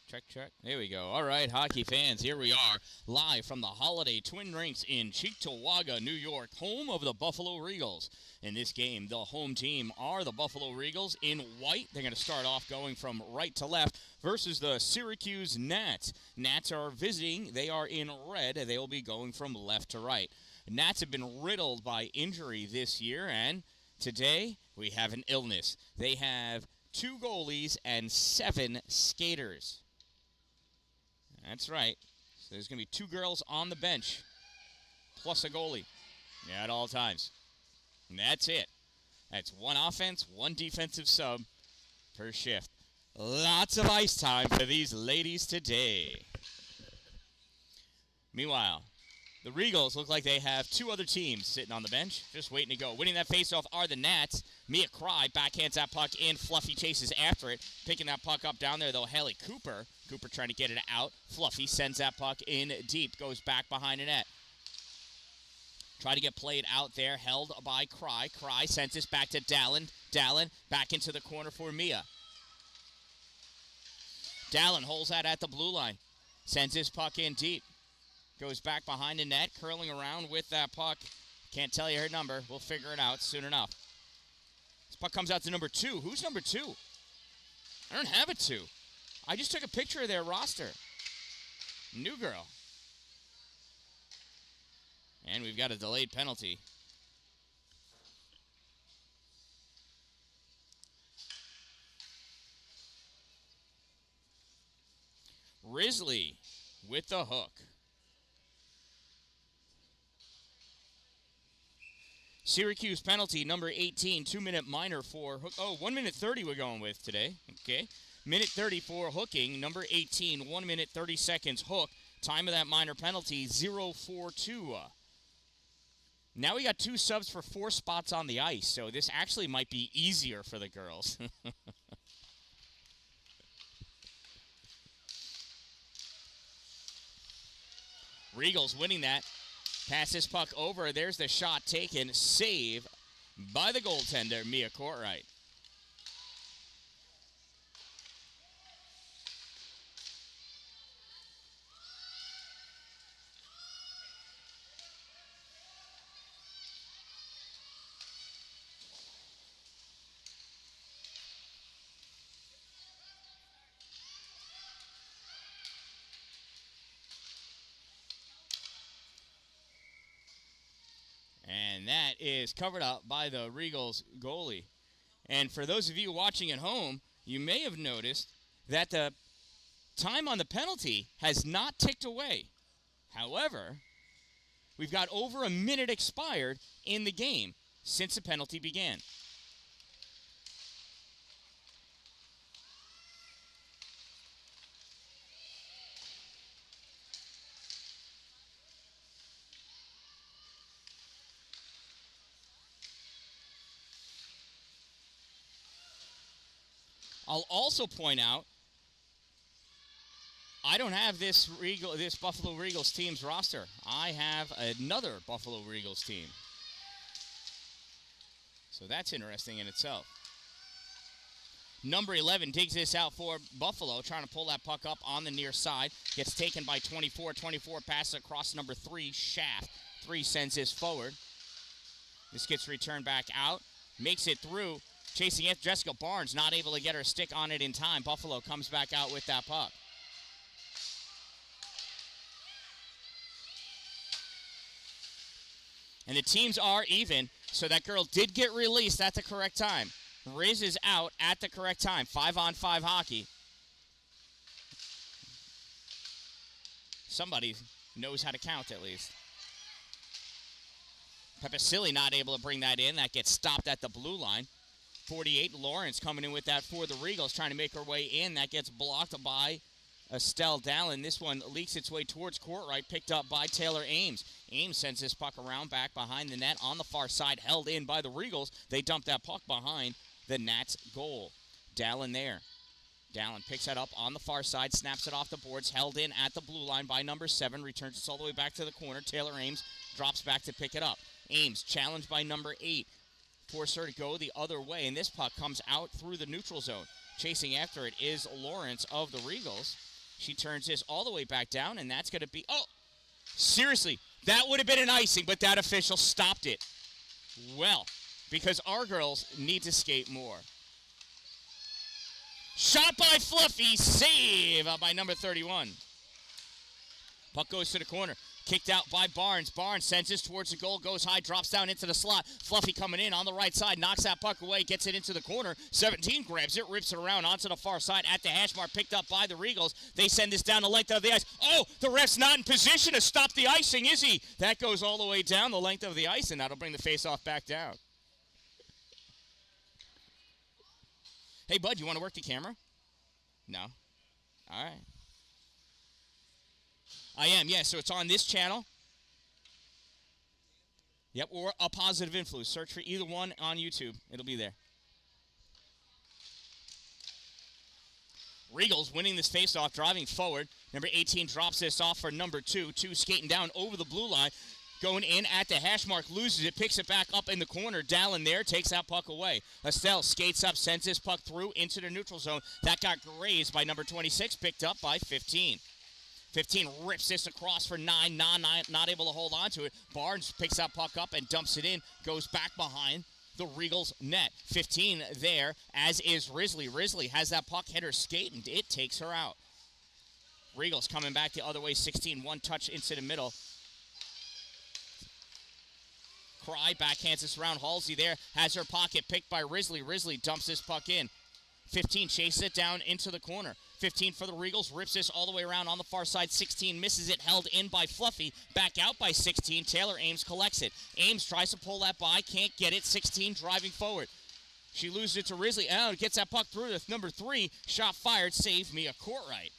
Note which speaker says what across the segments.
Speaker 1: Check. There we go. All right, hockey fans, here we are, live from the Holiday Twin Rinks in Cheektowaga, New York, home of the Buffalo Regals. In this game, the home team are the Buffalo Regals in white. They're going to start off going from right to left versus the Syracuse NATS. NATS are visiting. They are in red. They will be going from left to right. NATS have been riddled by injury this year, and today we have an illness. They have 2 goalies and 7 skaters. That's right. So there's going to be 2 girls on the bench, plus a goalie at all times. And that's it. That's 1 offense, 1 defensive sub per shift. Lots of ice time for these ladies today. Meanwhile, the Regals look like they have 2 other teams sitting on the bench, just waiting to go. Winning that faceoff are the Nats. Mia Cry backhands that puck in. Fluffy chases after it. Picking that puck up down there, though, Haley Cooper. Cooper trying to get it out. Fluffy sends that puck in deep. Goes back behind the net. Try to get played out there. Held by Cry. Cry sends this back to Dalin. Dalin back into the corner for Mia. Dalin holds that at the blue line. Sends this puck in deep. Goes back behind the net, curling around with that puck. Can't tell you her number. We'll figure it out soon enough. This puck comes out to number 2. Who's number 2? I don't have a 2. I just took a picture of their roster. New girl. And we've got a delayed penalty. Risley with the hook. Syracuse penalty, number 18, 2-minute minor for hook. Oh, 1 minute 30 we're going with today. Okay. Minute 30 for hooking, number 18, 1 minute 30 seconds hook. Time of that minor penalty, 0:42. Now we got 2 subs for 4 spots on the ice, so this actually might be easier for the girls. Regals winning that. Pass this puck over. There's the shot taken. Save by the goaltender, Mia Courtright. And that is covered up by the Regals goalie. And for those of you watching at home, you may have noticed that the time on the penalty has not ticked away. However, we've got over a minute expired in the game since the penalty began. I'll also point out, I don't have this Buffalo Regals team's roster. I have another Buffalo Regals team. So that's interesting in itself. Number 11 digs this out for Buffalo, trying to pull that puck up on the near side. Gets taken by 24. 24 passes across number 3, Shaft. 3 sends this forward. This gets returned back out. Makes it through. Chasing after Jessica Barnes, not able to get her stick on it in time. Buffalo comes back out with that puck. And the teams are even, so that girl did get released at the correct time. Riz is out at the correct time. 5-on-5 hockey. Somebody knows how to count at least. Pepicilli not able to bring that in. That gets stopped at the blue line. 48, Lawrence coming in with that for the Regals, trying to make her way in. That gets blocked by Dan-Dalin. This one leaks its way towards Courtright, picked up by Taylor Ames. Ames sends this puck around back behind the net on the far side, held in by the Regals. They dump that puck behind the Nats goal. Dalin there. Dalin picks that up on the far side, snaps it off the boards, held in at the blue line by number 7, returns it all the way back to the corner. Taylor Ames drops back to pick it up. Ames challenged by number 8. Force her to go the other way, and this puck comes out through the neutral zone. Chasing after it is Lawrence of the Regals. She turns this all the way back down, and that's going to be, oh, seriously, that would have been an icing, but that official stopped it. Well, because our girls need to skate more. Shot by Fluffy, save by number 31. Puck goes to the corner. Kicked out by Barnes. Barnes sends this towards the goal, goes high, drops down into the slot. Fluffy coming in on the right side, knocks that puck away, gets it into the corner. 17 grabs it, rips it around onto the far side at the hash mark, picked up by the Regals. They send this down the length of the ice. Oh, the ref's not in position to stop the icing, is he? That goes all the way down the length of the ice, and that'll bring the face-off back down. Hey, bud, you want to work the camera? No? All right. I am, yeah, so it's on this channel. Yep, or A Positive Influence. Search for either one on YouTube. It'll be there. Regals winning this faceoff, driving forward. Number 18 drops this off for number 2. 2 skating down over the blue line. Going in at the hash mark, loses it, picks it back up in the corner. Dalin there, takes that puck away. Estelle skates up, sends this puck through into the neutral zone. That got grazed by number 26, picked up by 15. 15 rips this across for 9, not able to hold on to it. Barnes picks that puck up and dumps it in, goes back behind the Regals net. 15 there, as is Risley. Risley has that puck, hit her skate, and it takes her out. Regals coming back the other way, 16, one touch into the middle. Cry backhands this around. Halsey there has her pocket picked by Risley. Risley dumps this puck in. 15 chases it down into the corner. 15 for the Regals, rips this all the way around on the far side. 16 misses it, held in by Fluffy. Back out by 16. Taylor Ames collects it. Ames tries to pull that by, can't get it. 16 driving forward. She loses it to Risley. Oh, gets that puck through with number 3. Shot fired, save Mia Courtright.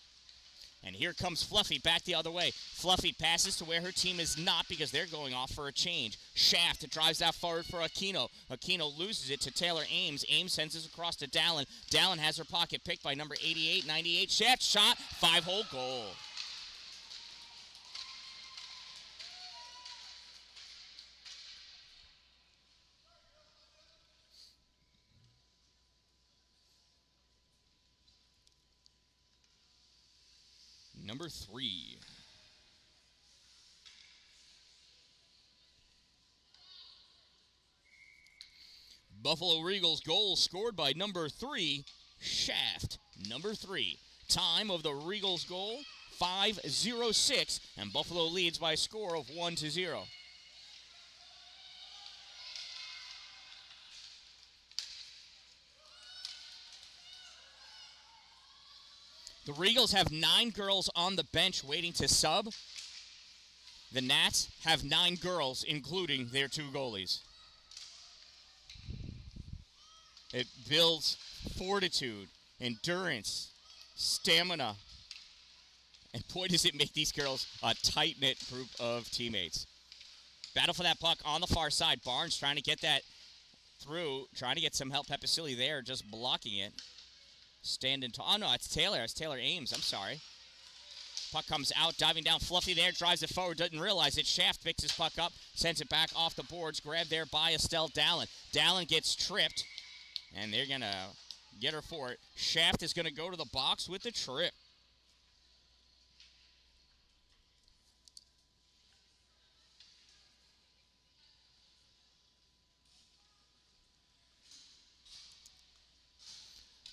Speaker 1: And here comes Fluffy back the other way. Fluffy passes to where her team is not because they're going off for a change. Shaft drives that forward for Aquino. Aquino loses it to Taylor Ames. Ames sends it across to Dalin. Dalin has her pocket picked by number 88, 98. Shaft shot, 5-hole goal. Number 3. Buffalo Regals goal scored by number 3, Shaft. Number 3. Time of the Regals goal, 5:06, and Buffalo leads by a score of 1-0. The Regals have 9 girls on the bench waiting to sub. The Nats have 9 girls, including their 2 goalies. It builds fortitude, endurance, stamina, and boy, does it make these girls a tight-knit group of teammates. Battle for that puck on the far side. Barnes trying to get that through, trying to get some help. Pepicilli there, just blocking it. Standing tall. Oh, no, it's Taylor. It's Taylor Ames. I'm sorry. Puck comes out, diving down. Fluffy there, drives it forward, doesn't realize it. Shaft picks his puck up, sends it back off the boards. Grabbed there by Estelle Dalin. Dalin gets tripped, and they're going to get her for it. Shaft is going to go to the box with the trip.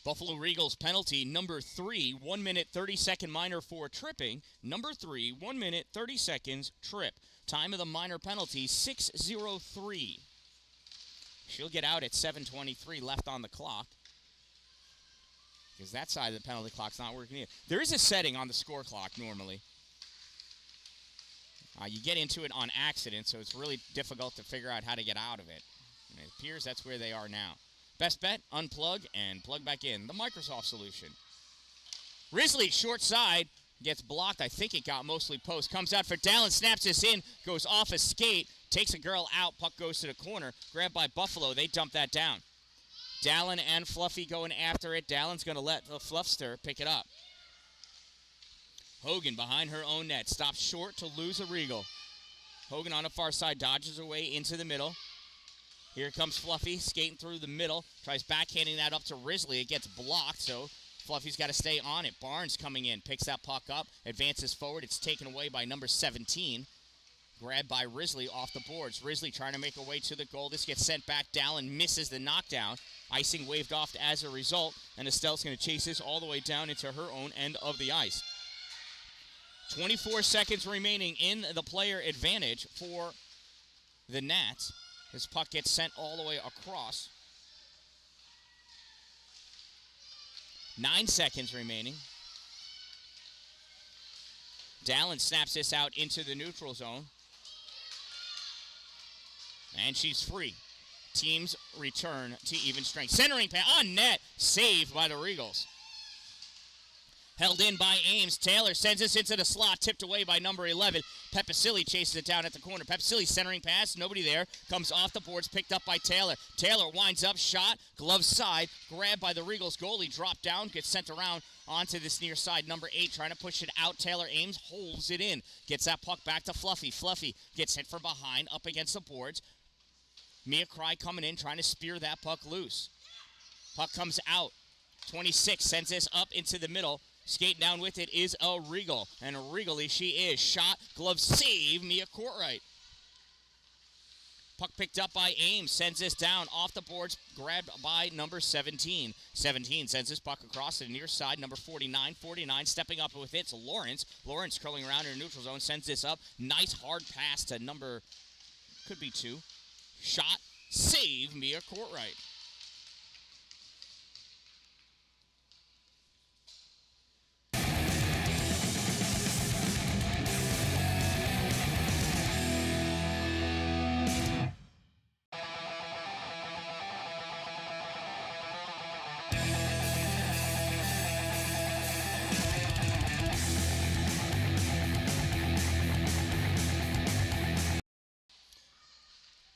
Speaker 1: Buffalo Regals penalty number 3, 1 minute 30-second minor for tripping. Number 3, 1 minute 30 seconds trip. Time of the minor penalty, 6:03. She'll get out at 7:23 left on the clock, because that side of the penalty clock's not working either. There is a setting on the score clock normally. You get into it on accident, so it's really difficult to figure out how to get out of it. And it appears that's where they are now. Best bet, unplug and plug back in. The Microsoft solution. Risley, short side, gets blocked. I think it got mostly post. Comes out for Dalin, snaps this in, goes off a skate, takes a girl out. Puck goes to the corner. Grabbed by Buffalo. They dump that down. Dalin and Fluffy going after it. Dalin's going to let the Fluffster pick it up. Hogan behind her own net. Stops short to lose a Regal. Hogan on the far side dodges her way into the middle. Here comes Fluffy, skating through the middle. Tries backhanding that up to Risley. It gets blocked, so Fluffy's got to stay on it. Barnes coming in, picks that puck up, advances forward. It's taken away by number 17. Grabbed by Risley off the boards. Risley trying to make her way to the goal. This gets sent back. Dalin misses the knockdown. Icing waved off as a result, and Estelle's going to chase this all the way down into her own end of the ice. 24 seconds remaining in the player advantage for the Nats. This puck gets sent all the way across. 9 seconds remaining. Dalin snaps this out into the neutral zone. And she's free. Teams return to even strength. Centering pass on net. Saved by the Regals. Held in by Ames. Taylor sends this into the slot. Tipped away by number 11. Pepicilli chases it down at the corner. Pepicilli centering pass. Nobody there. Comes off the boards. Picked up by Taylor. Taylor winds up. Shot. Glove side. Grabbed by the Regals goalie. Dropped down. Gets sent around onto this near side. Number 8 trying to push it out. Taylor Ames holds it in. Gets that puck back to Fluffy. Fluffy gets hit from behind. Up against the boards. Mia Cry coming in, trying to spear that puck loose. Puck comes out. 26 sends this up into the middle. Skating down with it is a Regal. And regally she is. Shot, glove save, Mia Courtright. Puck picked up by Ames. Sends this down off the boards. Grabbed by number 17. 17 sends this puck across to the near side. Number 49. 49 stepping up with it. It's Lawrence. Lawrence curling around in the neutral zone. Sends this up. Nice hard pass to number, could be 2. Shot, save, Mia Courtright.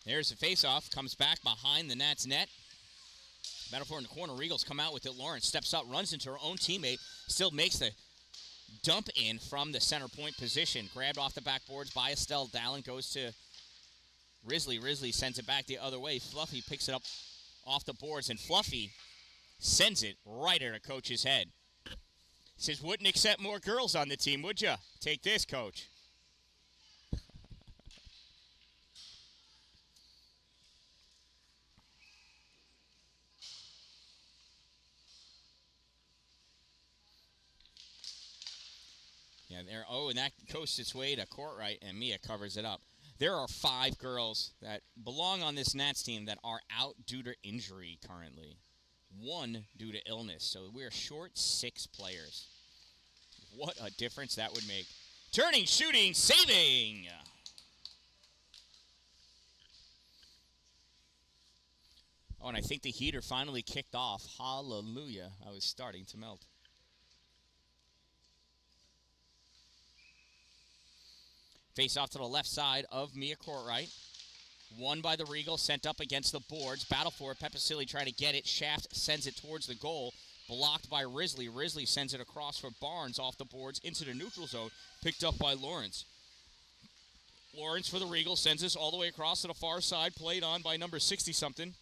Speaker 1: There's a face-off. Comes back behind the Nats net. Battle for in the corner. Regals come out with it. Lawrence steps up, runs into her own teammate. Still makes the dump in from the center point position. Grabbed off the backboards by Estelle. Dalin goes to Risley. Risley sends it back the other way. Fluffy picks it up off the boards, and Fluffy sends it right at her coach's head. Says, wouldn't accept more girls on the team, would ya? Take this, coach. Yeah, there. Oh, and that coasts its way to Courtright, and Mia covers it up. There are 5 girls that belong on this Nats team that are out due to injury currently. 1 due to illness, so we're short 6 players. What a difference that would make. Turning, shooting, saving! Oh, and I think the heater finally kicked off. Hallelujah. I was starting to melt. Face off to the left side of Mia Courtright. Won by the Regal, sent up against the boards. Battle for it. Pepicilli trying to get it. Shaft sends it towards the goal. Blocked by Risley. Risley sends it across for Barnes off the boards into the neutral zone. Picked up by Lawrence. Lawrence for the Regal sends this all the way across to the far side. Played on by number 60-something.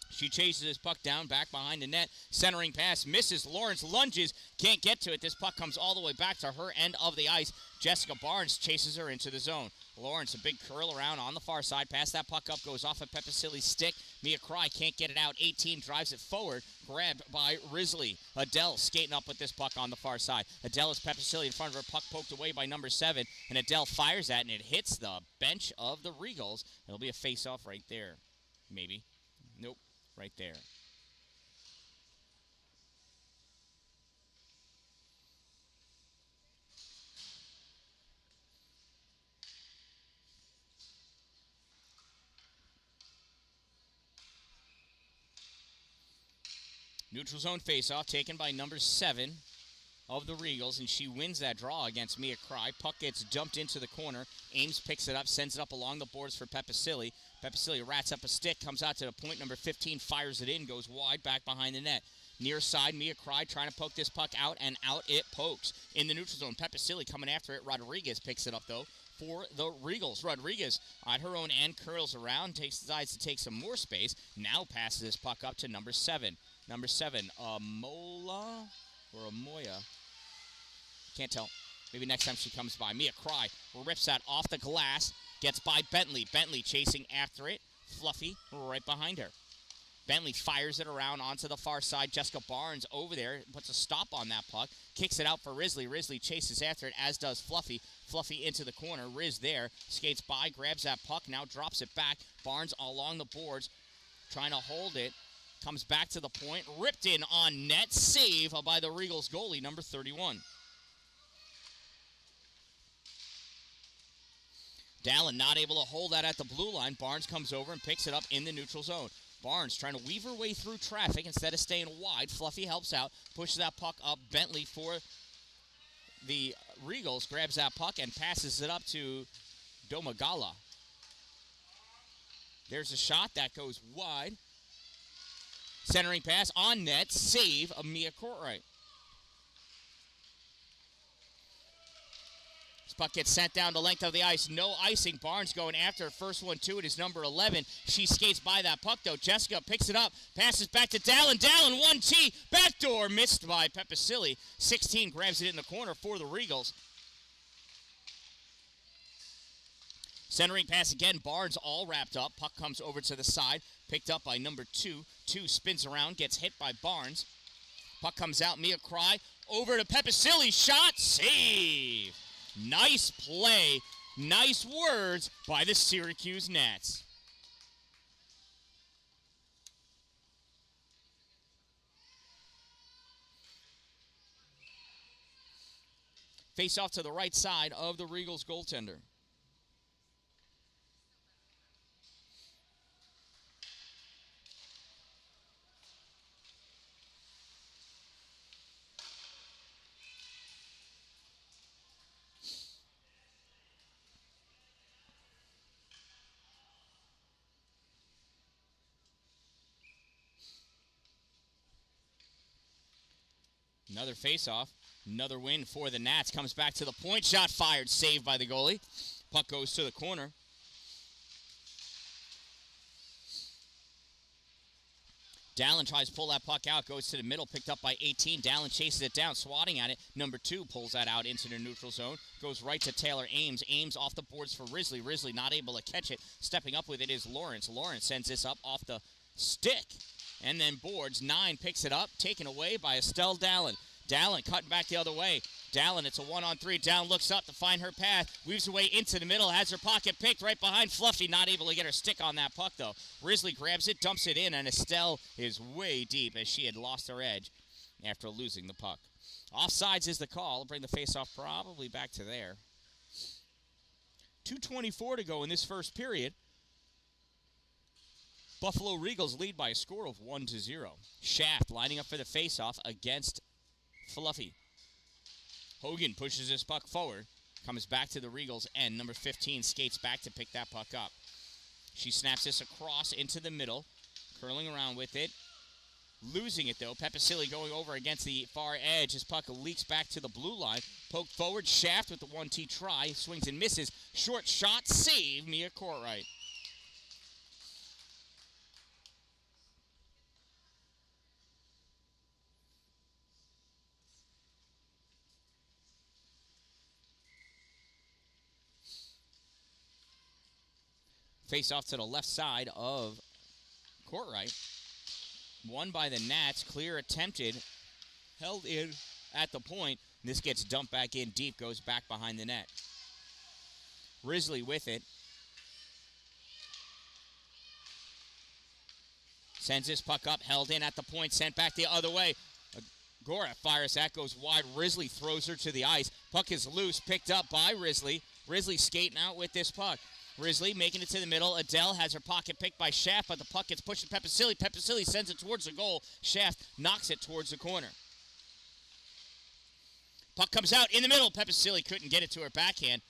Speaker 1: She chases this puck down, back behind the net. Centering pass, misses. Lawrence lunges, can't get to it. This puck comes all the way back to her end of the ice. Jessica Barnes chases her into the zone. Lawrence, a big curl around on the far side. Pass that puck up, goes off of Pepicilli's stick. Mia Cry can't get it out. 18 drives it forward, grabbed by Risley. Adele skating up with this puck on the far side. Adele is Pepicilli in front of her. Puck poked away by number 7, and Adele fires that, and it hits the bench of the Regals. It'll be a face-off right there. Maybe. Nope. Right there. Neutral zone faceoff taken by number 7 of the Regals, and she wins that draw against Mia Cry. Puck gets dumped into the corner. Ames picks it up, sends it up along the boards for Pepicilli. Pepicilli rats up a stick, comes out to the point. Number 15 fires it in, goes wide back behind the net. Near side, Mia Cry trying to poke this puck out, and out it pokes. In the neutral zone, Pepicilli coming after it. Rodriguez picks it up, though, for the Regals. Rodriguez at her own end curls around, decides to take some more space. Now passes this puck up to number 7. Number 7, Amola or Amoya. Can't tell. Maybe next time she comes by. Mia Cry rips that off the glass. Gets by Bentley. Bentley chasing after it. Fluffy right behind her. Bentley fires it around onto the far side. Jessica Barnes over there puts a stop on that puck. Kicks it out for Risley. Risley chases after it, as does Fluffy. Fluffy into the corner. Riz there. Skates by, grabs that puck, now drops it back. Barnes along the boards, trying to hold it. Comes back to the point. Ripped in on net. Save by the Regals goalie, number 31. Dalin not able to hold that at the blue line. Barnes comes over and picks it up in the neutral zone. Barnes trying to weave her way through traffic instead of staying wide. Fluffy helps out, pushes that puck up. Bentley for the Regals grabs that puck and passes it up to Domagala. There's a shot that goes wide. Centering pass on net. Save of Mia Courtright. Puck gets sent down the length of the ice. No icing. Barnes going after her. First one to it is number 11. She skates by that puck, though. Jessica picks it up. Passes back to Dalin. Dalin, 1T. Backdoor missed by Pepicilli. 16 grabs it in the corner for the Regals. Centering pass again. Barnes all wrapped up. Puck comes over to the side. Picked up by number 2. 2 spins around. Gets hit by Barnes. Puck comes out. Mia Cry over to Pepicilli. Shot. Save. Nice play, nice words by the Syracuse Nats. Face off to the right side of the Regals goaltender. Another face-off. Another win for the Nats. Comes back to the point. Shot fired. Saved by the goalie. Puck goes to the corner. Dalin tries to pull that puck out. Goes to the middle. Picked up by 18. Dalin chases it down. Swatting at it. Number 2 pulls that out into the neutral zone. Goes right to Taylor Ames. Ames off the boards for Risley. Risley not able to catch it. Stepping up with it is Lawrence. Lawrence sends this up off the stick. And then boards. 9 picks it up. Taken away by Estelle Dalin. Dalin cutting back the other way. Dalin, it's a 1-on-3. Dalin looks up to find her path. Weaves her way into the middle. Has her pocket picked right behind Fluffy. Not able to get her stick on that puck, though. Risley grabs it, dumps it in, and Estelle is way deep as she had lost her edge after losing the puck. Offsides is the call. Bring the faceoff probably back to there. 2:24 to go in this first period. Buffalo Regals lead by a score of 1-0. Shaft lining up for the faceoff against Fluffy. Hogan pushes his puck forward. Comes back to the Regals end. Number 15 skates back to pick that puck up. She snaps this across into the middle. Curling around with it. Losing it, though. Pepicilli going over against the far edge. His puck leaks back to the blue line. Poked forward. Shaft with the 1T try. Swings and misses. Short shot. Save. Mia Courtright. Face off to the left side of Courtright. Won by the Nats. Clear attempted. Held in at the point. This gets dumped back in deep. Goes back behind the net. Risley with it. Sends this puck up. Held in at the point. Sent back the other way. Gora fires that. Goes wide. Risley throws her to the ice. Puck is loose. Picked up by Risley. Risley skating out with this puck. Risley making it to the middle. Adele has her pocket picked by Shaft, but the puck gets pushed to Pepicilli. Pepicilli sends it towards the goal. Shaft knocks it towards the corner. Puck comes out in the middle. Pepicilli couldn't get it to her backhand.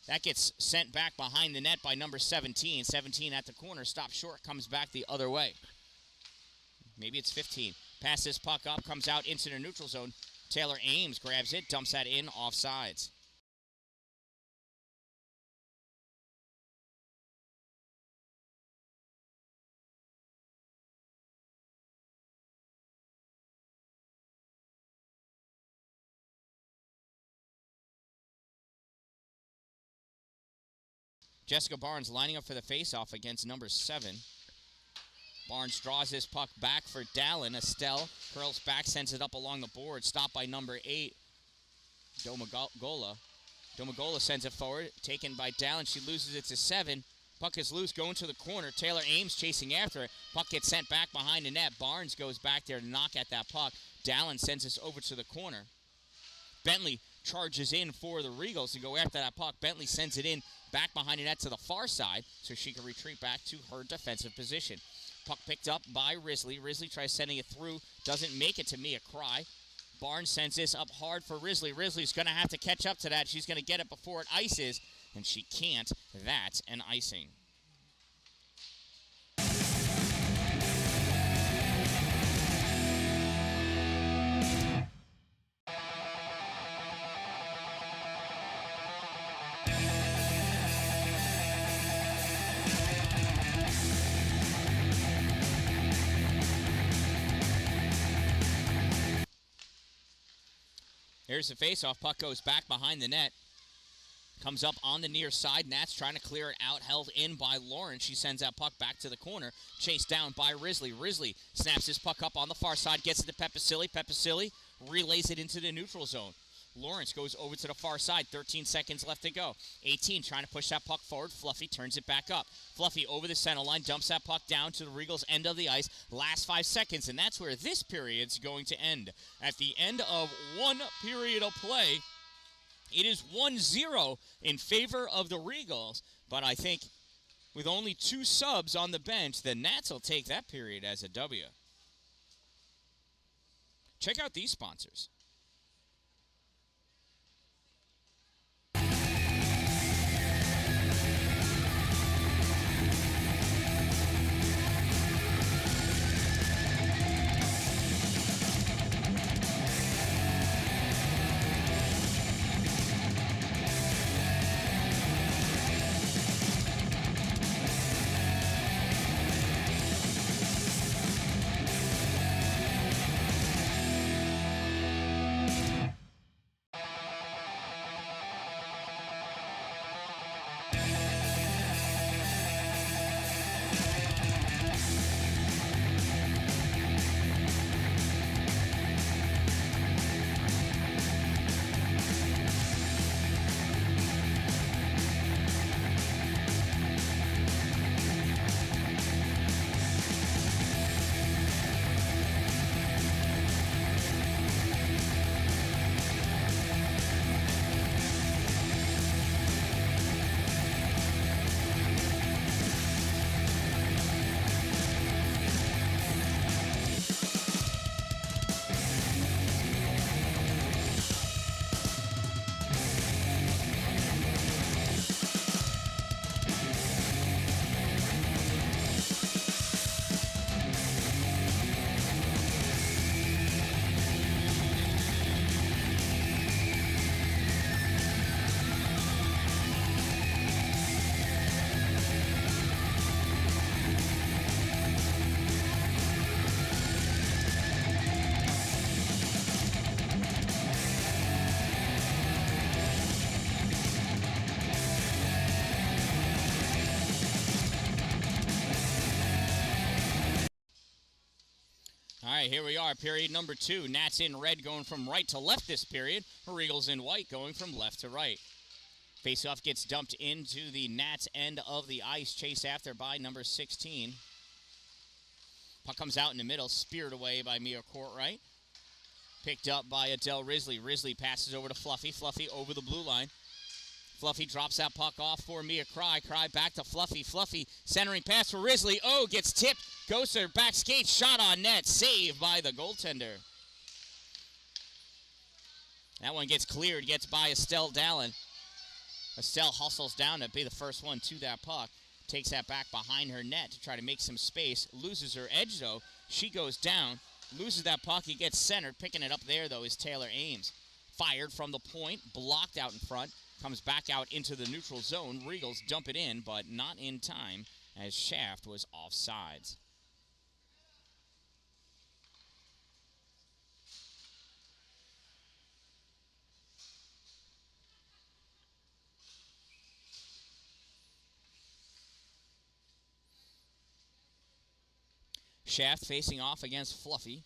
Speaker 1: That gets sent back behind the net by number 17. 17 at the corner. Stops short. Comes back the other way. Maybe it's 15. Pass this puck up. Comes out into the neutral zone. Taylor Ames grabs it. Dumps that in offsides. Jessica Barnes lining up for the faceoff against number 7. Barnes draws this puck back for Dalin. Estelle curls back, sends it up along the board. Stopped by number 8, Domagola. Domagola sends it forward, taken by Dalin. She loses it to 7. Puck is loose, going to the corner. Taylor Ames chasing after it. Puck gets sent back behind the net. Barnes goes back there to knock at that puck. Dalin sends this over to the corner. Bentley charges in for the Regals to go after that puck. Bentley sends it in back behind the net to the far side so she can retreat back to her defensive position. Puck picked up by Risley. Risley tries sending it through. Doesn't make it to Mia Cry. Barnes sends this up hard for Risley. Risley's going to have to catch up to that. She's going to get it before it ices, and she can't. That's an icing. Here's the faceoff. Puck goes back behind the net. Comes up on the near side. Nats trying to clear it out. Held in by Lauren. She sends that puck back to the corner. Chased down by Risley. Risley snaps his puck up on the far side. Gets it to Pepicilli. Pepicilli relays it into the neutral zone. Lawrence goes over to the far side. 13 seconds left to go. 18 trying to push that puck forward. Fluffy turns it back up. Fluffy over the center line. Dumps that puck down to the Regals' end of the ice. Last 5 seconds, and that's where this period's going to end. At the end of one period of play, it is 1-0 in favor of the Regals. But I think with only 2 subs on the bench, the Nats will take that period as a W. Check out these sponsors. All right, here we are, period number 2. Nats in red going from right to left this period. Regals in white going from left to right. Faceoff gets dumped into the Nats end of the ice, chased after by number 16. Puck comes out in the middle, speared away by Mia Courtright. Picked up by Adele Risley. Risley passes over to Fluffy. Fluffy over the blue line. Fluffy drops that puck off for Mia Cry. Cry back to Fluffy. Fluffy centering pass for Risley. Oh, gets tipped. Goes to her back skate. Shot on net. Saved by the goaltender. That one gets cleared. Gets by Estelle Dalin. Estelle hustles down to be the first one to that puck. Takes that back behind her net to try to make some space. Loses her edge, though. She goes down. Loses that puck. He gets centered. Picking it up there, though, is Taylor Ames. Fired from the point. Blocked out in front. Comes back out into the neutral zone. Regals dump it in, but not in time as Shaft was offsides. Shaft facing off against Fluffy.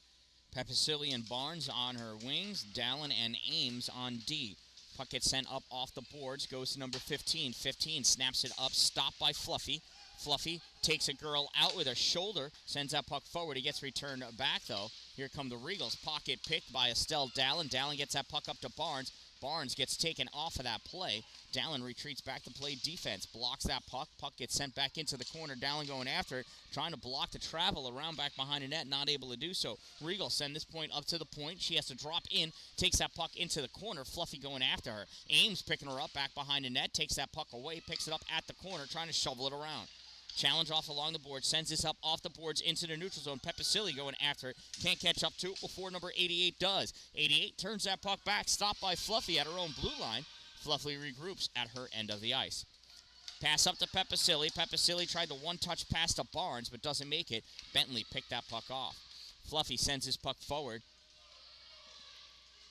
Speaker 1: Pepicilli and Barnes on her wings. Dalin and Ames on D. Puck gets sent up off the boards, goes to number 15. 15 snaps it up, stopped by Fluffy. Fluffy takes a girl out with her shoulder, sends that puck forward. He gets returned back, though. Here come the Regals. Pocket picked by Estelle Dalin. Dalin gets that puck up to Barnes. Barnes gets taken off of that play. Dalin retreats back to play defense, blocks that puck. Puck gets sent back into the corner. Dalin going after it, trying to block the travel around back behind the net, not able to do so. Regals send this point up to the point. She has to drop in, takes that puck into the corner. Fluffy going after her. Ames picking her up back behind the net, takes that puck away, picks it up at the corner, trying to shovel it around. Challenge off along the board, sends this up off the boards into the neutral zone. Pepicilli going after it. Can't catch up to it before number 88 does. 88 turns that puck back, stopped by Fluffy at her own blue line. Fluffy regroups at her end of the ice. Pass up to Pepicilli. Pepicilli tried the one-touch pass to Barnes, but doesn't make it. Bentley picked that puck off. Fluffy sends his puck forward.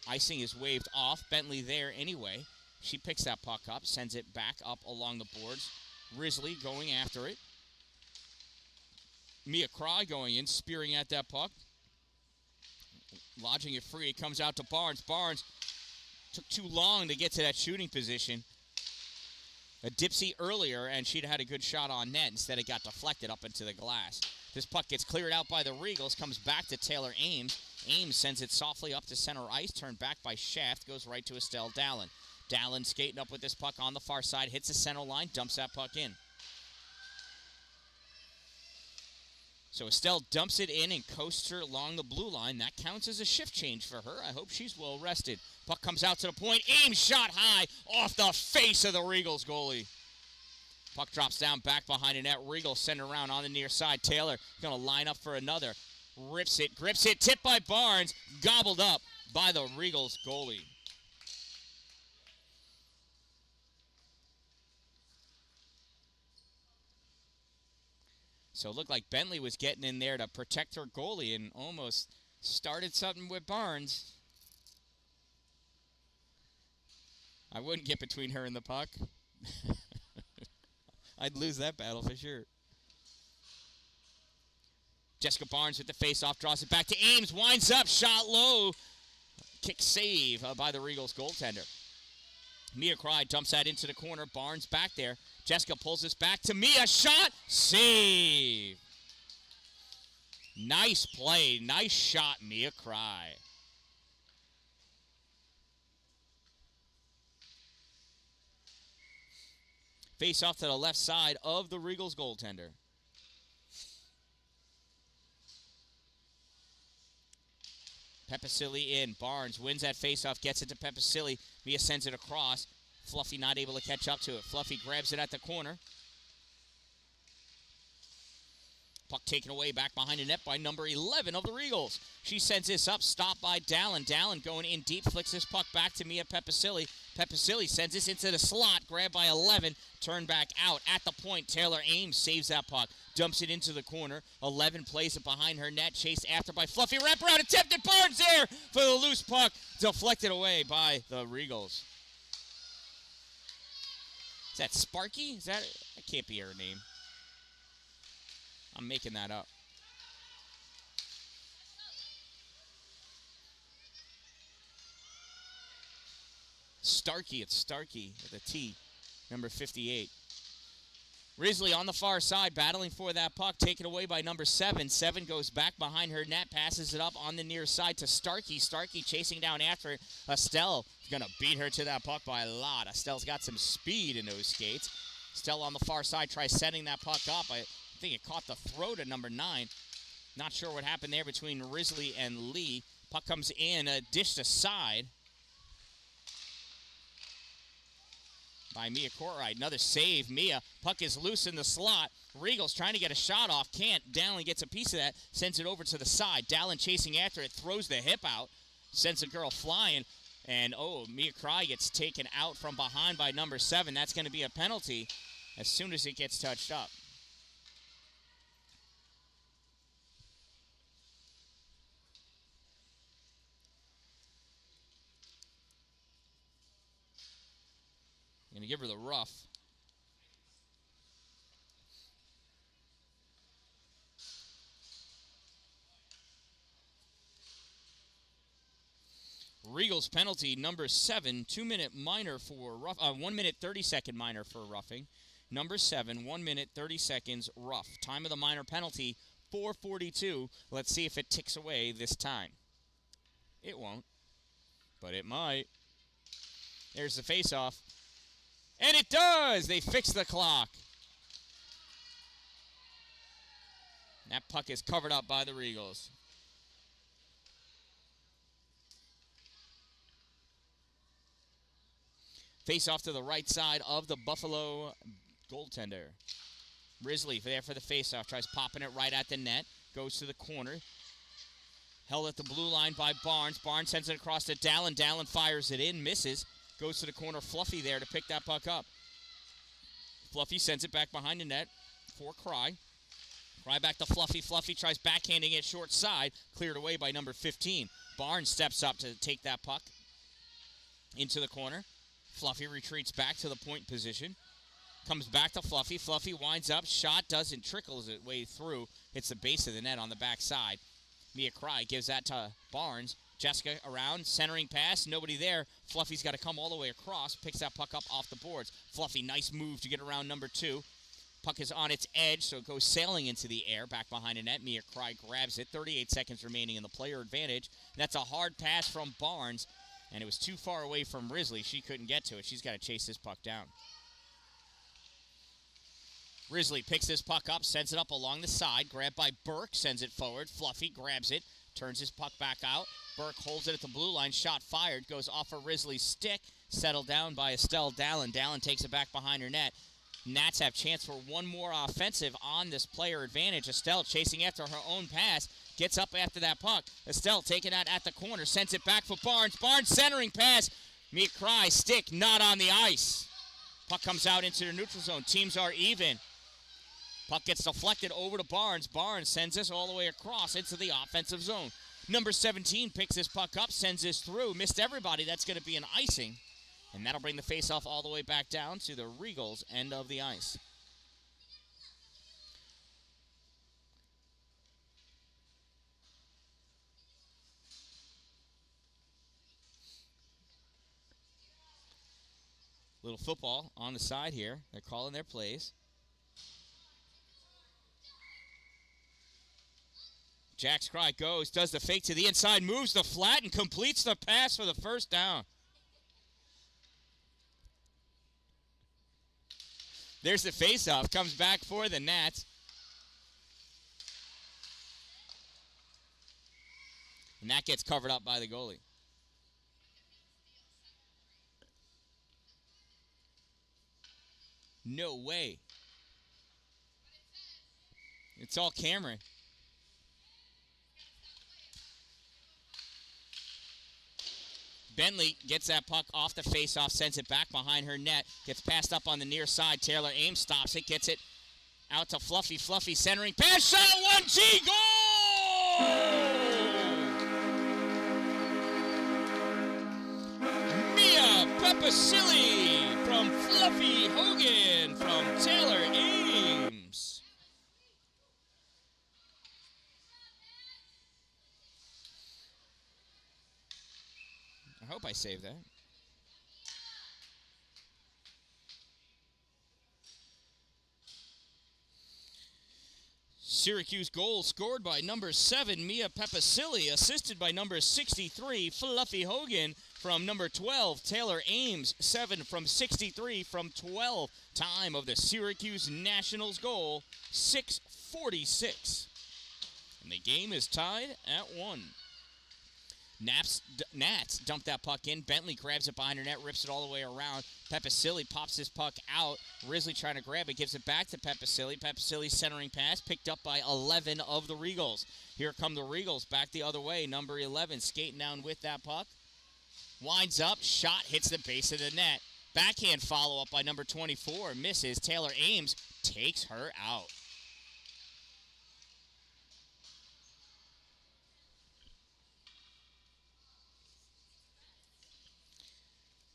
Speaker 1: Icing is waved off. Bentley there anyway. She picks that puck up, sends it back up along the boards. Risley going after it. Mia Cry going in, spearing at that puck. Lodging it free. It comes out to Barnes. Barnes took too long to get to that shooting position. A dipsy earlier, and she'd had a good shot on net. Instead, it got deflected up into the glass. This puck gets cleared out by the Regals, comes back to Taylor Ames. Ames sends it softly up to center ice, turned back by Shaft, goes right to Estelle Dalin. Dalin skating up with this puck on the far side, hits the center line, dumps that puck in. So Estelle dumps it in and coasts her along the blue line. That counts as a shift change for her. I hope she's well rested. Puck comes out to the point. Ames shot high off the face of the Regals goalie. Puck drops down back behind the net. Regals send it around on the near side. Taylor going to line up for another. Rips it, grips it, tipped by Barnes. Gobbled up by the Regals goalie. So it looked like Bentley was getting in there to protect her goalie and almost started something with Barnes. I wouldn't get between her and the puck. I'd lose that battle for sure. Jessica Barnes with the face-off, draws it back to Ames, winds up, shot low. Kick save by the Regals goaltender. Mia Cry dumps that into the corner. Barnes back there. Jessica pulls this back to Mia. Shot. Save. Nice play. Nice shot, Mia Cry. Face off to the left side of the Regals goaltender. Pepicilli in. Barnes wins that faceoff, gets it to Pepicilli. Mia sends it across. Fluffy not able to catch up to it. Fluffy grabs it at the corner. Puck taken away back behind the net by number 11 of the Regals. She sends this up, stopped by Dalin. Dalin going in deep, flicks this puck back to Mia Pepicilli. Pepicilli sends this into the slot, grabbed by 11, turned back out. At the point, Taylor Ames saves that puck, dumps it into the corner. 11 plays it behind her net, chased after by Fluffy. Wraparound attempted, Barnes there for the loose puck, deflected away by the Regals. Is that Sparky? That can't be her name. I'm making that up. Starkey, it's Starkey with a T, number 58. Risley on the far side, battling for that puck, taken away by number 7. 7 goes back behind her net, passes it up on the near side to Starkey. Starkey chasing down after it. Estelle is going to beat her to that puck by a lot. Estelle's got some speed in those skates. Estelle on the far side tries setting that puck up. I think it caught the throat of number 9. Not sure what happened there between Risley and Lee. Puck comes in, dished aside by Mia Corright. Another save. Mia. Puck is loose in the slot. Regals trying to get a shot off. Can't. Dalin gets a piece of that. Sends it over to the side. Dalin chasing after it. Throws the hip out. Sends a girl flying. And, Mia Cry gets taken out from behind by number 7. That's going to be a penalty as soon as it gets touched up. Going to give her the rough. Regals penalty, number 7, 2-minute minor for 1 minute 30-second minor for roughing. Number 7, 1 minute 30 seconds rough. Time of the minor penalty, 4:42. Let's see if it ticks away this time. It won't, but it might. There's the face-off. And it does! They fix the clock. That puck is covered up by the Regals. Face off to the right side of the Buffalo goaltender. Risley there for the face-off. Tries popping it right at the net. Goes to the corner. Held at the blue line by Barnes. Barnes sends it across to Dalin. Dalin fires it in. Misses. Goes to the corner. Fluffy there to pick that puck up. Fluffy sends it back behind the net for Cry. Cry back to Fluffy. Fluffy tries backhanding it short side. Cleared away by number 15. Barnes steps up to take that puck into the corner. Fluffy retreats back to the point position. Comes back to Fluffy. Fluffy winds up. Shot doesn't. Trickles it way through. Hits the base of the net on the backside. Mia Cry gives that to Barnes. Jessica around. Centering pass. Nobody there. Fluffy's got to come all the way across. Picks that puck up off the boards. Fluffy, nice move to get around number 2. Puck is on its edge, so it goes sailing into the air. Back behind the net. Mia Cry grabs it. 38 seconds remaining in the player advantage. That's a hard pass from Barnes. And it was too far away from Risley. She couldn't get to it. She's got to chase this puck down. Risley picks this puck up, sends it up along the side. Grabbed by Burke, sends it forward. Fluffy grabs it, turns his puck back out. Burke holds it at the blue line. Shot fired. Goes off of Risley's stick. Settled down by Estelle Dalin. Dalin takes it back behind her net. Nats have chance for one more offensive on this player advantage. Estelle chasing after her own pass. Gets up after that puck. Estelle taking that at the corner. Sends it back for Barnes. Barnes centering pass. Mia Cry stick not on the ice. Puck comes out into the neutral zone. Teams are even. Puck gets deflected over to Barnes. Barnes sends this all the way across into the offensive zone. Number 17 picks this puck up, sends this through. Missed everybody. That's going to be an icing. And that'll bring the faceoff all the way back down to the Regals' end of the ice. Little football on the side here. They're calling their plays. Jack's Cry goes, does the fake to the inside, moves the flat, and completes the pass for the first down. There's the faceoff. Comes back for the Nats. And that gets covered up by the goalie. No way. It's all Cameron. Bentley gets that puck off the faceoff, sends it back behind her net, gets passed up on the near side. Taylor Ames stops it, gets it out to Fluffy. Fluffy centering pass, shot at 1G, goal! Mia Pepicilli from Fluffy Hogan from Taylor Ames. I hope I saved that. Syracuse goal scored by number 7, Mia Pepicilli, assisted by number 63, Fluffy Hogan, from number 12, Taylor Ames, 7 from 63 from 12. Time of the Syracuse Nationals goal, 6:46. And the game is tied at 1. Nats dump that puck in. Bentley grabs it behind her net, rips it all the way around. Pepicilli pops this puck out. Risley trying to grab it, gives it back to Pepicilli. Pepicilli centering pass, picked up by 11 of the Regals. Here come the Regals back the other way. Number 11 skating down with that puck. Winds up, shot hits the base of the net. Backhand follow-up by number 24, misses. Taylor Ames takes her out.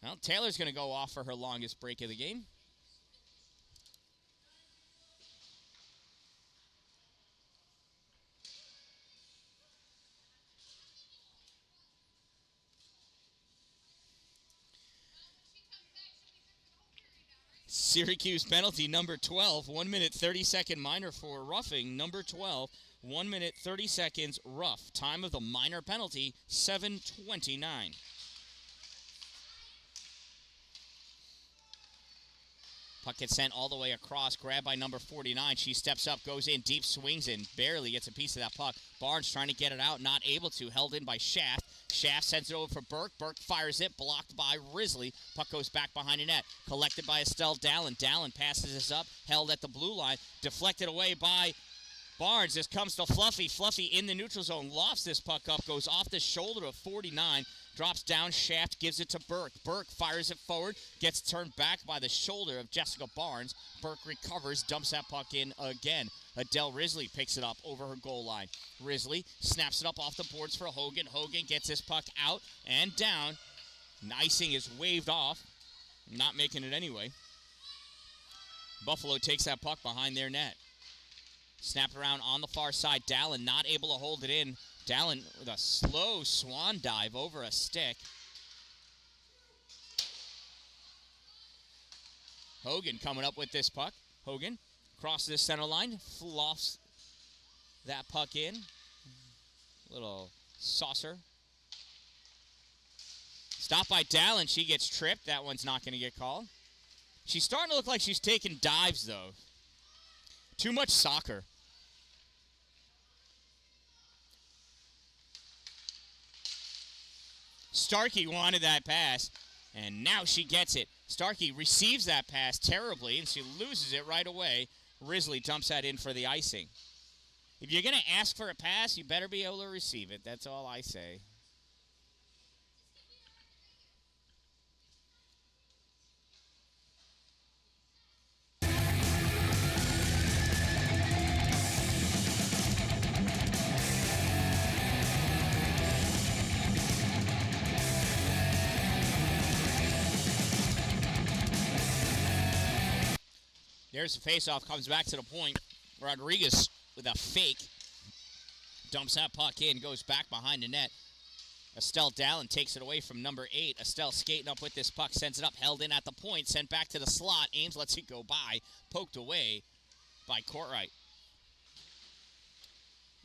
Speaker 1: Well, Taylor's going to go off for her longest break of the game. Syracuse penalty number 12, 1 minute 30-second minor for roughing number 12, 1 minute 30 seconds rough. Time of the minor penalty, 7:29. Puck gets sent all the way across, grabbed by number 49. She steps up, goes in, deep swings in, barely gets a piece of that puck. Barnes trying to get it out, not able to, held in by Shaft. Shaft sends it over for Burke. Burke fires it, blocked by Risley. Puck goes back behind the net, collected by Dalin. Dalin passes this up, held at the blue line, deflected away by Barnes. This comes to Fluffy. Fluffy in the neutral zone, lofts this puck up, goes off the shoulder of 49. Drops down, Shaft gives it to Burke. Burke fires it forward, gets turned back by the shoulder of Jessica Barnes. Burke recovers, dumps that puck in again. Adele Risley picks it up over her goal line. Risley snaps it up off the boards for Hogan. Hogan gets this puck out and down. Icing is waved off. Not making it anyway. Buffalo takes that puck behind their net. Snapped around on the far side. Dalin not able to hold it in. Dalin with a slow swan dive over a stick. Hogan coming up with this puck. Hogan crosses the center line, fluffs that puck in. Little saucer. Stopped by Dalin. She gets tripped. That one's not going to get called. She's starting to look like she's taking dives, though. Too much soccer. Starkey wanted that pass, and now she gets it. Starkey receives that pass terribly, and she loses it right away. Risley dumps that in for the icing. If you're going to ask for a pass, you better be able to receive it. That's all I say. There's the faceoff, comes back to the point. Rodriguez with a fake. Dumps that puck in, goes back behind the net. Dalin takes it away from number 8. Estelle skating up with this puck, sends it up, held in at the point, sent back to the slot. Ames lets it go by, poked away by Courtright.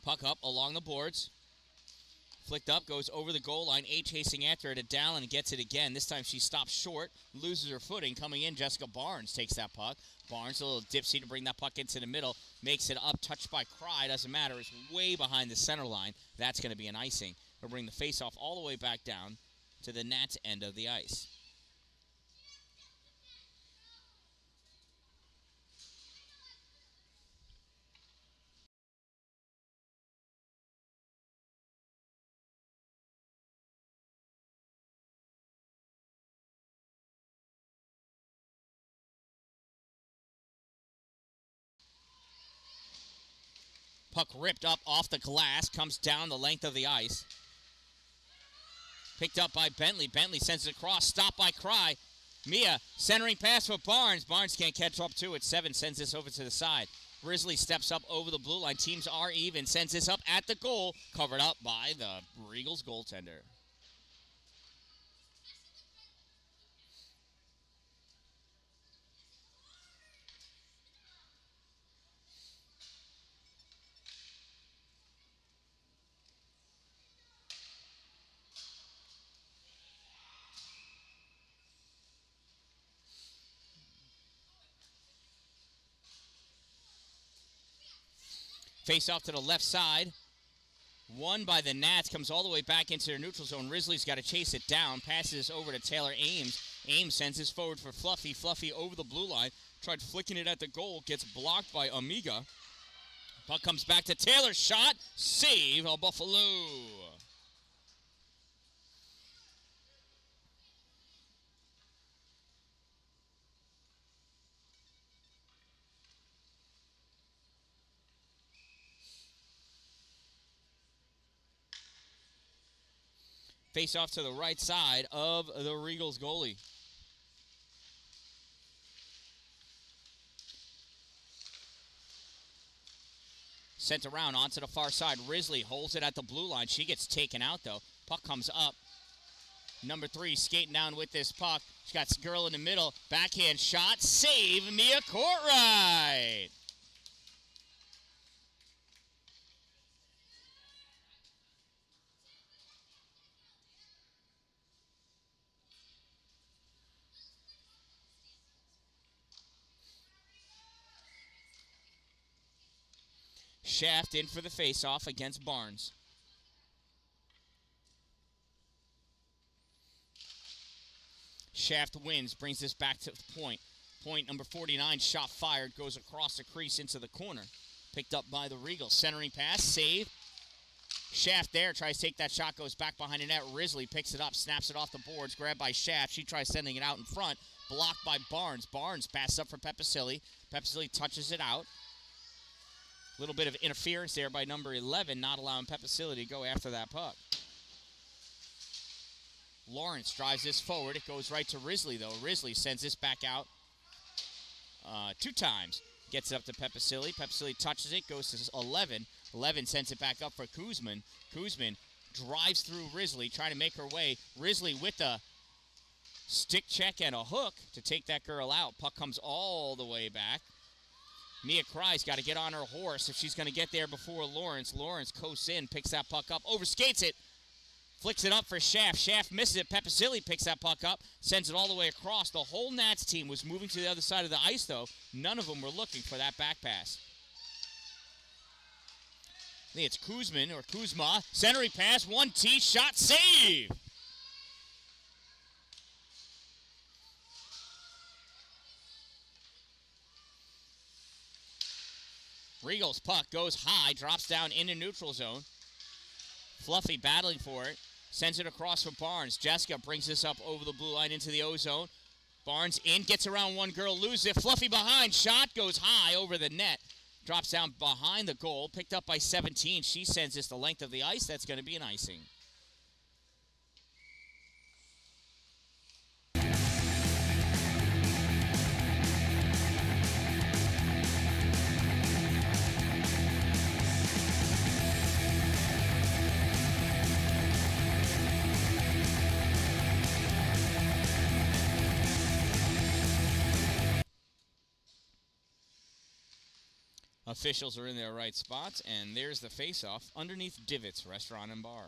Speaker 1: Puck up along the boards. Flicked up, goes over the goal line. 8 chasing after it. Dalin gets it again. This time she stops short, loses her footing. Coming in, Jessica Barnes takes that puck. Barnes, a little dipsy to bring that puck into the middle. Makes it up, touched by Cry. Doesn't matter. It's way behind the center line. That's going to be an icing. We'll bring the faceoff all the way back down to the Nats end of the ice. Puck ripped up off the glass, comes down the length of the ice. Picked up by Bentley. Bentley sends it across, stopped by Cry. Mia, centering pass for Barnes. Barnes can't catch up to it. 7 sends this over to the side. Risley steps up over the blue line. Teams are even. Sends this up at the goal, covered up by the Regals goaltender. Face off to the left side. Won by the Nats. Comes all the way back into their neutral zone. Risley's got to chase it down. Passes over to Taylor Ames. Ames sends his forward for Fluffy. Fluffy over the blue line. Tried flicking it at the goal. Gets blocked by Amiga. Puck comes back to Taylor. Shot. Save of Buffalo. Face off to the right side of the Regals goalie. Sent around onto the far side. Risley holds it at the blue line. She gets taken out, though. Puck comes up. Number 3 skating down with this puck. She's got a girl in the middle. Backhand shot. Save. Mia Courtright. Shaft in for the face-off against Barnes. Shaft wins, brings this back to the point. Point number 49, shot fired, goes across the crease into the corner. Picked up by the Regals. Centering pass, save. Shaft there, tries to take that shot, goes back behind the net. Risley picks it up, snaps it off the boards, grabbed by Shaft. She tries sending it out in front, blocked by Barnes. Barnes passes up for Pepisilli. Pepisilli touches it out. A little bit of interference there by number 11, not allowing Pepisilli to go after that puck. Lawrence drives this forward. It goes right to Risley, though. Risley sends this back out 2 times. Gets it up to Pepisilli. Pepisilli touches it, goes to 11. 11 sends it back up for Kuzman. Kuzman drives through Risley, trying to make her way. Risley with a stick check and a hook to take that girl out. Puck comes all the way back. Mia Cry's got to get on her horse if she's going to get there before Lawrence. Lawrence coasts in, picks that puck up, overskates it, flicks it up for Shaft. Shaft misses it. Pepisilli picks that puck up, sends it all the way across. The whole Nats team was moving to the other side of the ice, though. None of them were looking for that back pass. I think it's Kuzman or Kuzma. Centering pass, 1-T, shot, save! Regals' puck goes high, drops down into neutral zone. Fluffy battling for it. Sends it across for Barnes. Jessica brings this up over the blue line into the O-zone. Barnes in, gets around one girl, loses it. Fluffy behind, shot goes high over the net. Drops down behind the goal, picked up by 17. She sends this the length of the ice. That's going to be an icing. Officials are in their right spots, and there's the face-off underneath Divots Restaurant and Bar.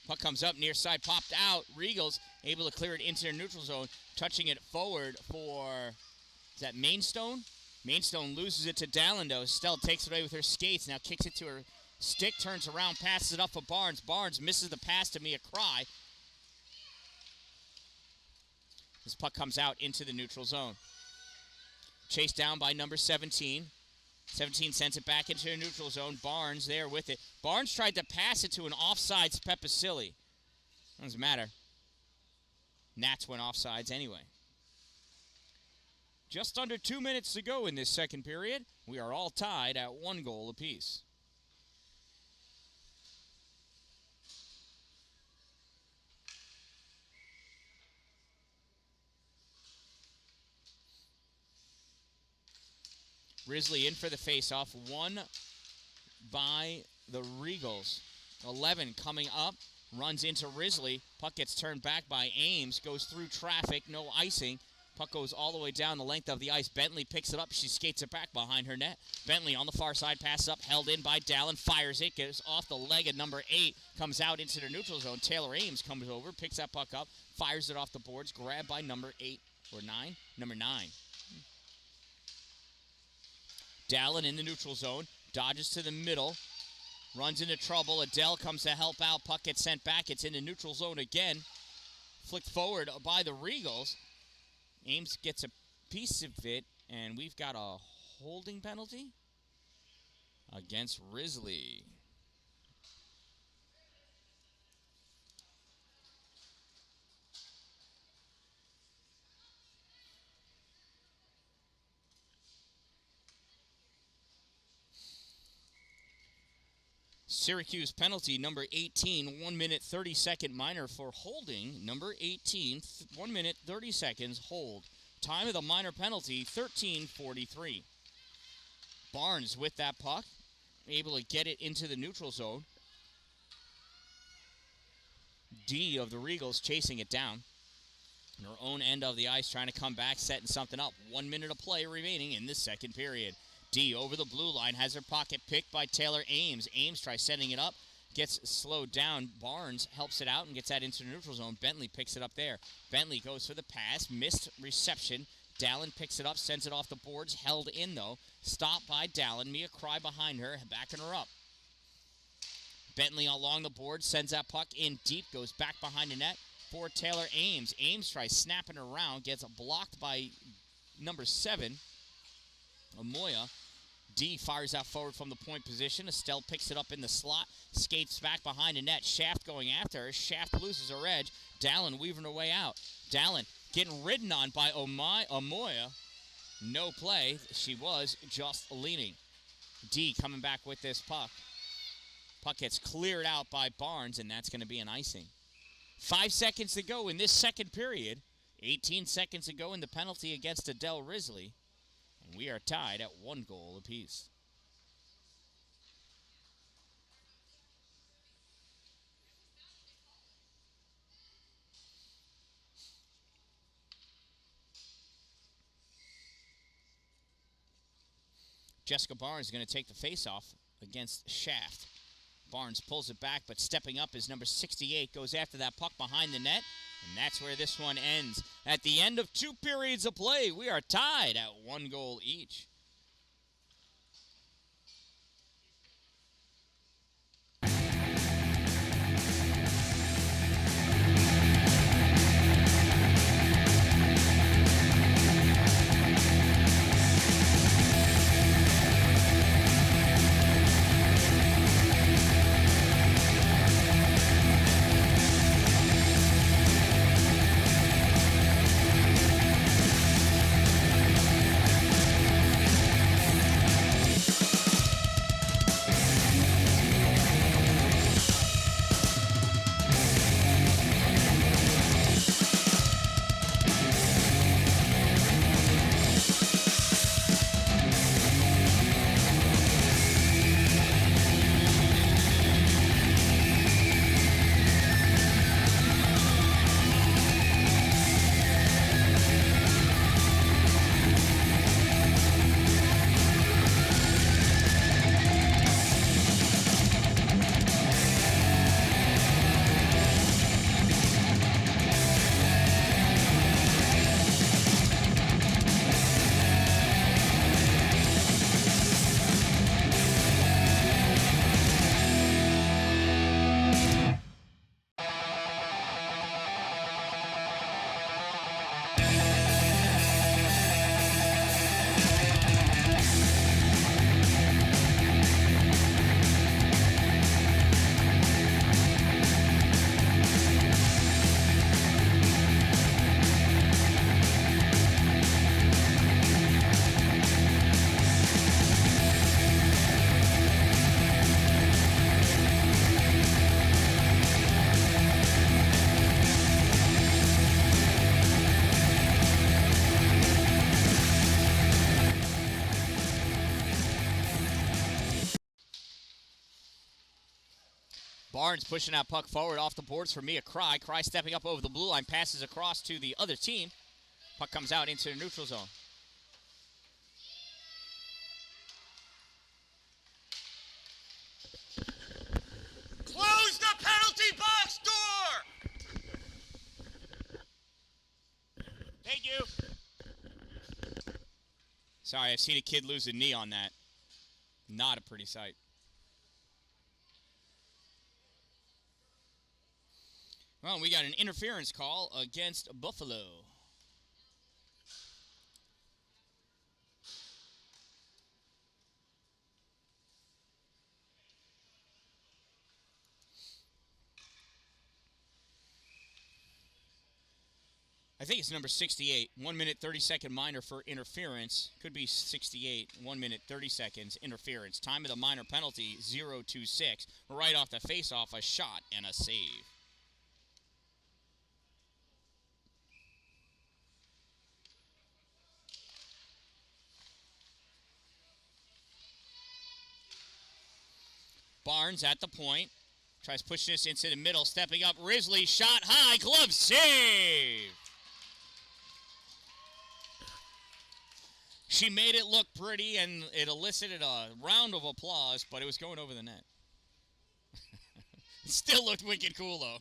Speaker 1: Puck comes up, near side, popped out. Regals able to clear it into their neutral zone, touching it forward for, is that Mainstone? Mainstone loses it to Dalin, though. Stell takes it away with her skates, now kicks it to her stick, turns around, passes it up for Barnes. Barnes misses the pass to Mia Cry. This puck comes out into the neutral zone. Chased down by number 17. 17 sends it back into the neutral zone. Barnes there with it. Barnes tried to pass it to an offsides Pepisilli. Doesn't matter. Nats went offsides anyway. Just under 2 minutes to go in this second period. We are all tied at 1 goal apiece. Risley in for the faceoff, won by the Regals. 11 coming up, runs into Risley. Puck gets turned back by Ames, goes through traffic, no icing. Puck goes all the way down the length of the ice. Bentley picks it up. She skates it back behind her net. Bentley on the far side, passes up, held in by Dalin, fires it, goes off the leg of number 8, comes out into the neutral zone. Taylor Ames comes over, picks that puck up, fires it off the boards, grabbed by number 8 or 9? Number 9. Dalin in the neutral zone, dodges to the middle, runs into trouble. Adele comes to help out. Puck gets sent back. It's in the neutral zone again. Flicked forward by the Regals. Ames gets a piece of it, and we've got a holding penalty against Risley. Syracuse penalty, number 18, 1 minute 30-second minor for holding. Number 18, 1 minute 30 seconds, hold. Time of the minor penalty, 13:43. Barnes with that puck, able to get it into the neutral zone. D of the Regals chasing it down. On her own end of the ice, trying to come back, setting something up. 1 minute of play remaining in the second period. D over the blue line, has her pocket picked by Taylor Ames. Ames tries setting it up, gets slowed down. Barnes helps it out and gets that into the neutral zone. Bentley picks it up there. Bentley goes for the pass, missed reception. Dalin picks it up, sends it off the boards, held in though. Stopped by Dalin. Mia Cry behind her, backing her up. Bentley along the board, sends that puck in deep, goes back behind the net for Taylor Ames. Ames tries snapping around, gets blocked by number 7, Amoya. D fires out forward from the point position. Estelle picks it up in the slot, skates back behind the net. Shaft going after her. Shaft loses her edge. Dalin weaving her way out. Dalin getting ridden on by Amoya. No play. She was just leaning. D coming back with this puck. Puck gets cleared out by Barnes, and that's going to be an icing. 5 seconds to go in this second period. 18 seconds to go in the penalty against Adele Risley. And we are tied at 1 goal apiece. Jessica Barnes is going to take the face-off against Shaft. Barnes pulls it back, but stepping up is number 68. Goes after that puck behind the net, and that's where this one ends. At the end of 2 periods of play, we are tied at 1 goal each. Barnes pushing that puck forward off the boards for Mia Cry. Cry stepping up over the blue line, passes across to the other team. Puck comes out into the neutral zone. Close the penalty box door! Thank you. Sorry, I've seen a kid lose a knee on that. Not a pretty sight. Well, we got an interference call against Buffalo. I think it's number 68. 1 minute, 30-second minor for interference. Could be 68. 1 minute, 30 seconds interference. Time of the minor penalty, 0-6. Right off the face-off, a shot and a save. Barnes at the point. Tries pushing this into the middle. Stepping up. Risley shot high. Glove save. She made it look pretty, and it elicited a round of applause, but it was going over the net. It still looked wicked cool, though.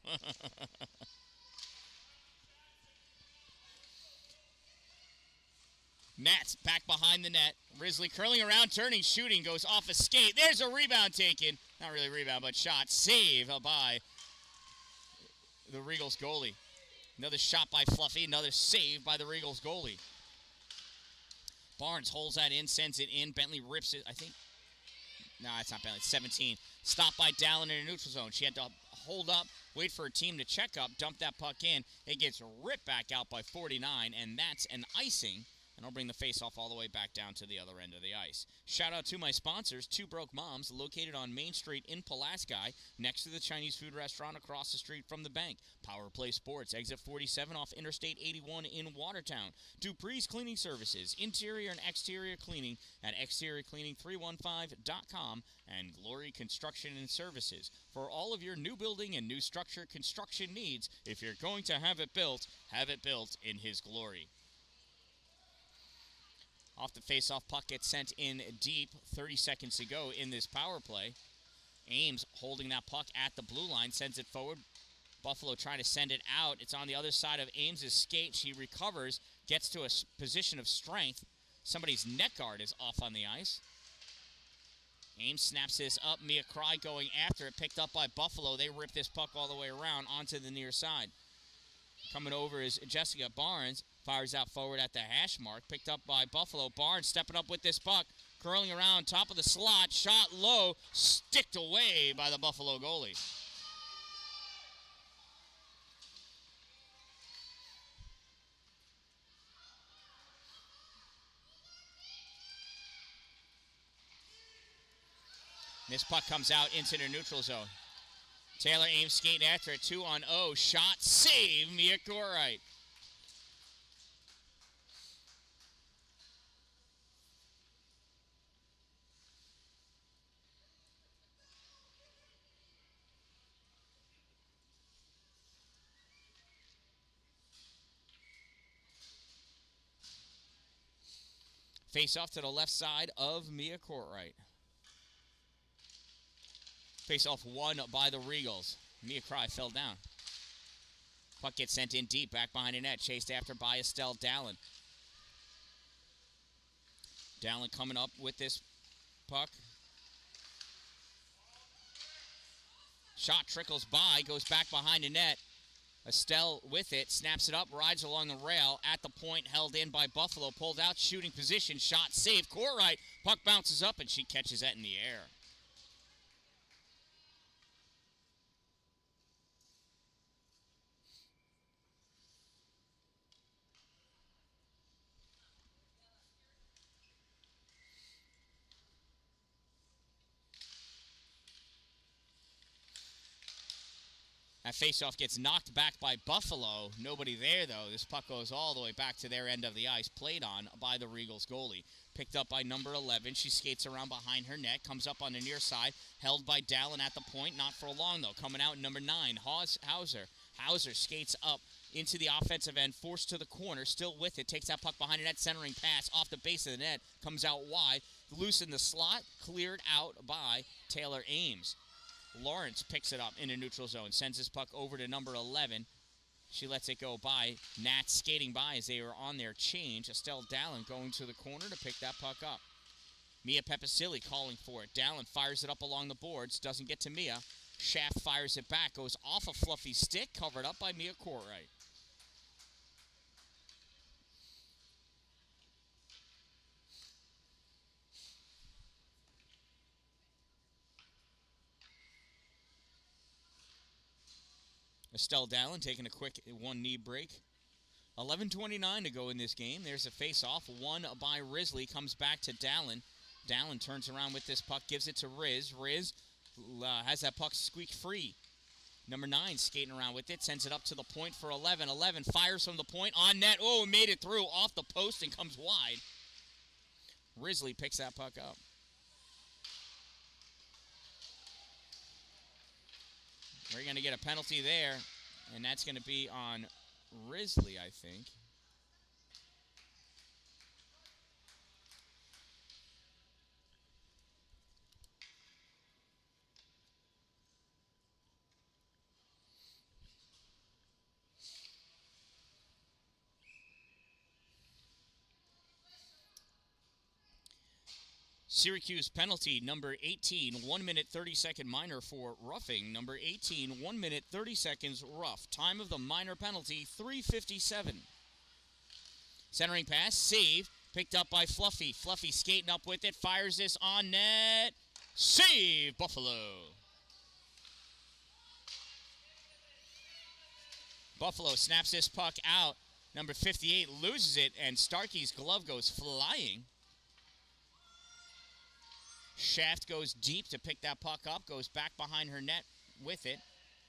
Speaker 1: Nats back behind the net. Risley curling around, turning, shooting, goes off a skate. There's a rebound taken. Not really a rebound, but shot. Save by the Regals goalie. Another shot by Fluffy. Another save by the Regals goalie. Barnes holds that in, sends it in. Bentley rips it, I think. No, it's not Bentley. It's 17. Stopped by Dalin in a neutral zone. She had to hold up, wait for her team to check up, dump that puck in. It gets ripped back out by 49, and that's an icing. And I'll bring the face-off all the way back down to the other end of the ice. Shout out to my sponsors, Two Broke Moms, located on Main Street in Pulaski, next to the Chinese food restaurant across the street from the bank. Power Play Sports, exit 47 off Interstate 81 in Watertown. Dupree's Cleaning Services, interior and exterior cleaning at exteriorcleaning315.com. And Glory Construction and Services for all of your new building and new structure construction needs. If you're going to have it built in His glory. Off the face-off, puck gets sent in deep. 30 seconds to go in this power play. Ames holding that puck at the blue line, sends it forward. Buffalo trying to send it out. It's on the other side of Ames' skate. She recovers, gets to a position of strength. Somebody's neck guard is off on the ice. Ames snaps this up. Mia Cry going after it, picked up by Buffalo. They rip this puck all the way around onto the near side. Coming over is Jessica Barnes. Fires out forward at the hash mark. Picked up by Buffalo. Barnes stepping up with this puck. Curling around top of the slot. Shot low. Sticked away by the Buffalo goalie. This puck comes out into the neutral zone. Taylor Ames skating after it. 2-on-0. Shot. Save. Mia Corright. Face off to the left side of Mia Courtright. Face off won by the Regals. Mia Cry fell down. Puck gets sent in deep, back behind the net, chased after by Estelle Dalin. Dalin coming up with this puck. Shot trickles by, goes back behind the net. Estelle with it, snaps it up, rides along the rail, at the point, held in by Buffalo, pulled out, shooting position, shot saved. Courtright, puck bounces up, and she catches that in the air. That faceoff gets knocked back by Buffalo. Nobody there, though. This puck goes all the way back to their end of the ice, played on by the Regals goalie. Picked up by number 11. She skates around behind her net, comes up on the near side, held by Dalin at the point. Not for long, though. Coming out, number 9, Hauser. Hauser skates up into the offensive end, forced to the corner, still with it. Takes that puck behind the net, centering pass off the base of the net. Comes out wide, loose in the slot, cleared out by Taylor Ames. Lawrence picks it up in a neutral zone, sends his puck over to number 11. She lets it go by. Nats skating by as they are on their change. Estelle Dalin going to the corner to pick that puck up. Mia Pepicilli calling for it. Dalin fires it up along the boards, doesn't get to Mia. Shaft fires it back, goes off a fluffy stick, covered up by Mia Courtright. Estelle Dalin taking a quick one-knee break. 11:29 to go in this game. There's a face-off. Won by Risley. Comes back to Dalin. Dalin turns around with this puck. Gives it to Riz. Riz has that puck squeak free. Number 9 skating around with it. Sends it up to the point for 11. 11 fires from the point. On net. Oh, made it through. Off the post and comes wide. Risley picks that puck up. We're going to get a penalty there, and that's going to be on Risley, I think. Syracuse penalty, number 18, 1 minute 30-second minor for roughing. Number 18, 1 minute 30 seconds rough. Time of the minor penalty, 3:57. Centering pass, save, picked up by Fluffy. Fluffy skating up with it, fires this on net. Save, Buffalo. Buffalo snaps this puck out. Number 58 loses it, and Starkey's glove goes flying. Shaft goes deep to pick that puck up, goes back behind her net with it.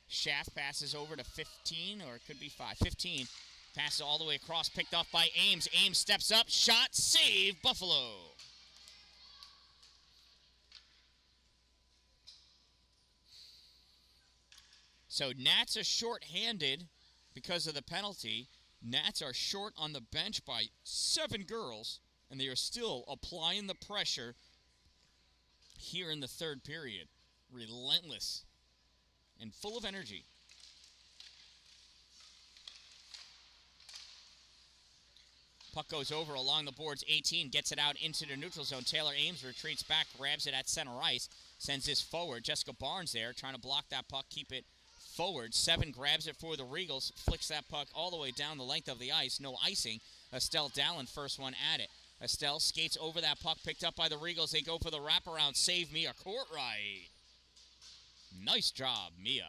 Speaker 1: Shaft passes over to 15, or it could be 5. 15 passes all the way across, picked off by Ames. Ames steps up, shot, save, Buffalo. So Nats are short-handed because of the penalty. Nats are short on the bench by 7 girls, and they are still applying the pressure here in the third period. Relentless and full of energy. Puck goes over along the boards. 18 gets it out into the neutral zone. Taylor Ames retreats back, grabs it at center ice, sends this forward. Jessica Barnes there trying to block that puck, keep it forward. 7 grabs it for the Regals, flicks that puck all the way down the length of the ice. No icing. Dan-Dalin first one at it. Estelle skates over that puck, picked up by the Regals. They go for the wraparound. Save Mia Courtright. Nice job, Mia.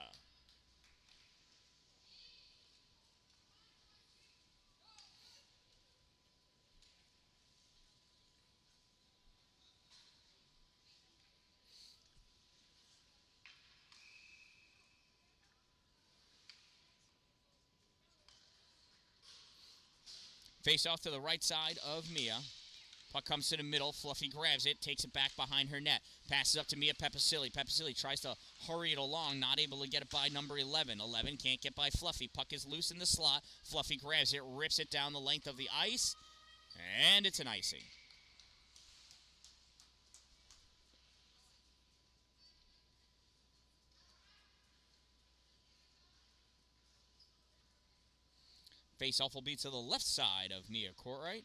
Speaker 1: Face off to the right side of Mia. Puck comes to the middle. Fluffy grabs it, takes it back behind her net. Passes up to Mia Pepisilli. Pepisilli tries to hurry it along, not able to get it by number 11. 11 can't get by Fluffy. Puck is loose in the slot. Fluffy grabs it, rips it down the length of the ice, and it's an icing. Face-off will be to the left side of Mia Courtright.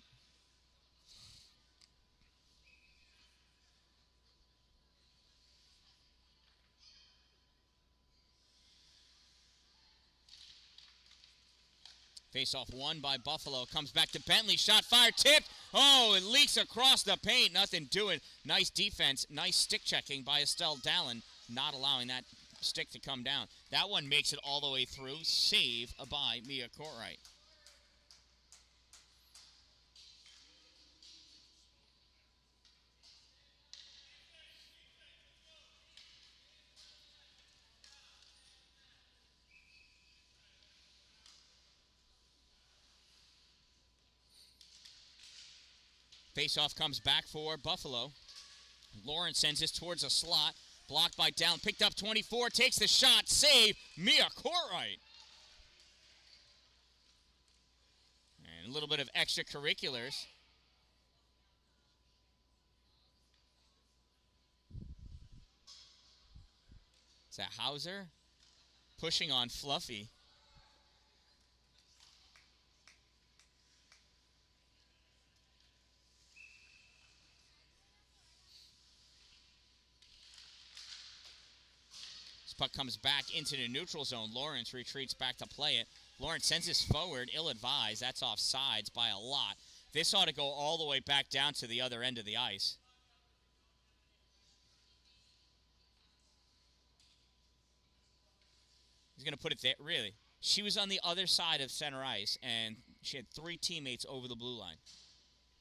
Speaker 1: Face-off won by Buffalo. Comes back to Bentley. Shot fired. Tipped. Oh, it leaks across the paint. Nothing doing. Nice defense. Nice stick checking by Dan-Dalin. Not allowing that stick to come down. That one makes it all the way through. Save by Mia Courtright. Face-off comes back for Buffalo. Lawrence sends this towards a slot. Blocked by Down. Picked up 24. Takes the shot. Save. Mia Courtright. And a little bit of extracurriculars. Is that Hauser? Pushing on Fluffy. Puck comes back into the neutral zone. Lawrence retreats back to play it. Lawrence sends this forward, ill-advised. That's offsides by a lot. This ought to go all the way back down to the other end of the ice. He's going to put it there. Really, she was on the other side of center ice, and she had 3 teammates over the blue line.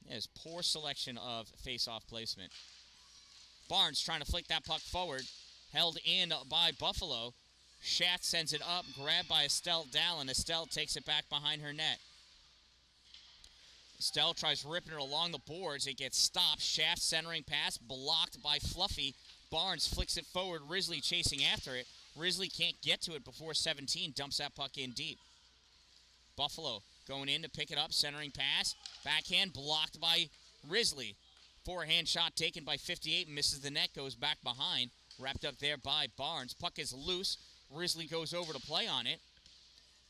Speaker 1: There's poor selection of face-off placement. Barnes trying to flick that puck forward. Held in by Buffalo. Shaft sends it up, grabbed by Dan-Dalin. Estelle takes it back behind her net. Estelle tries ripping it along the boards. It gets stopped. Shaft centering pass, blocked by Fluffy. Barnes flicks it forward. Risley chasing after it. Risley can't get to it before 17. Dumps that puck in deep. Buffalo going in to pick it up. Centering pass. Backhand blocked by Risley. Forehand shot taken by 58. Misses the net. Goes back behind. Wrapped up there by Barnes. Puck is loose. Risley goes over to play on it.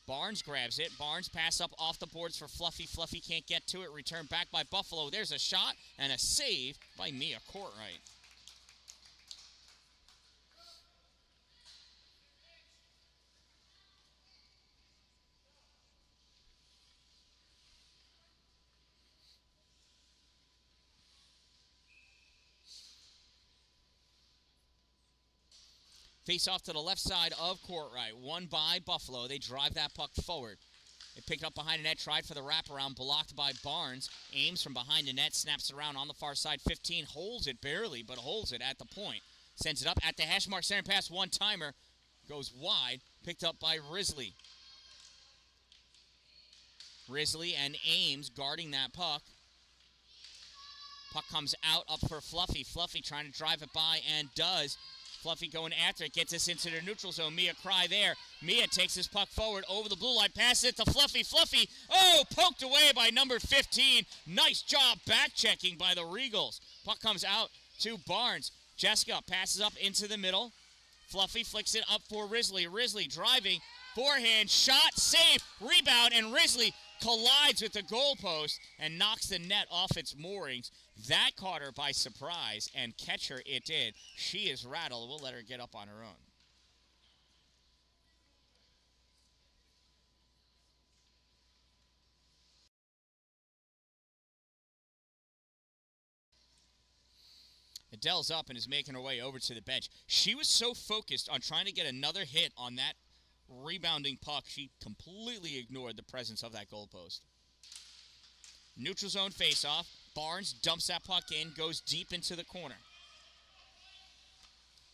Speaker 1: Barnes grabs it. Barnes pass up off the boards for Fluffy. Fluffy can't get to it. Returned back by Buffalo. There's a shot and a save by Mia Courtright. Face off to the left side of Courtright. Won by Buffalo. They drive that puck forward. They pick it up behind the net. Tried for the wraparound. Blocked by Barnes. Aims from behind the net. Snaps it around on the far side. 15. Holds it barely, but holds it at the point. Sends it up at the hash mark. Center pass. One-timer. Goes wide. Picked up by Risley. Risley and Ames guarding that puck. Puck comes out up for Fluffy. Fluffy trying to drive it by and does. Fluffy going after it, gets us into the neutral zone. Mia Cry there. Mia takes his puck forward over the blue line, passes it to Fluffy. Fluffy, poked away by number 15. Nice job back checking by the Regals. Puck comes out to Barnes. Jessica passes up into the middle. Fluffy flicks it up for Risley. Risley driving, forehand shot, save, rebound, and Risley collides with the goalpost and knocks the net off its moorings. That caught her by surprise, and catch her it did. She is rattled. We'll let her get up on her own. Adele's up and is making her way over to the bench. She was so focused on trying to get another hit on that rebounding puck, she completely ignored the presence of that goalpost. Neutral zone faceoff. Barnes dumps that puck in, goes deep into the corner.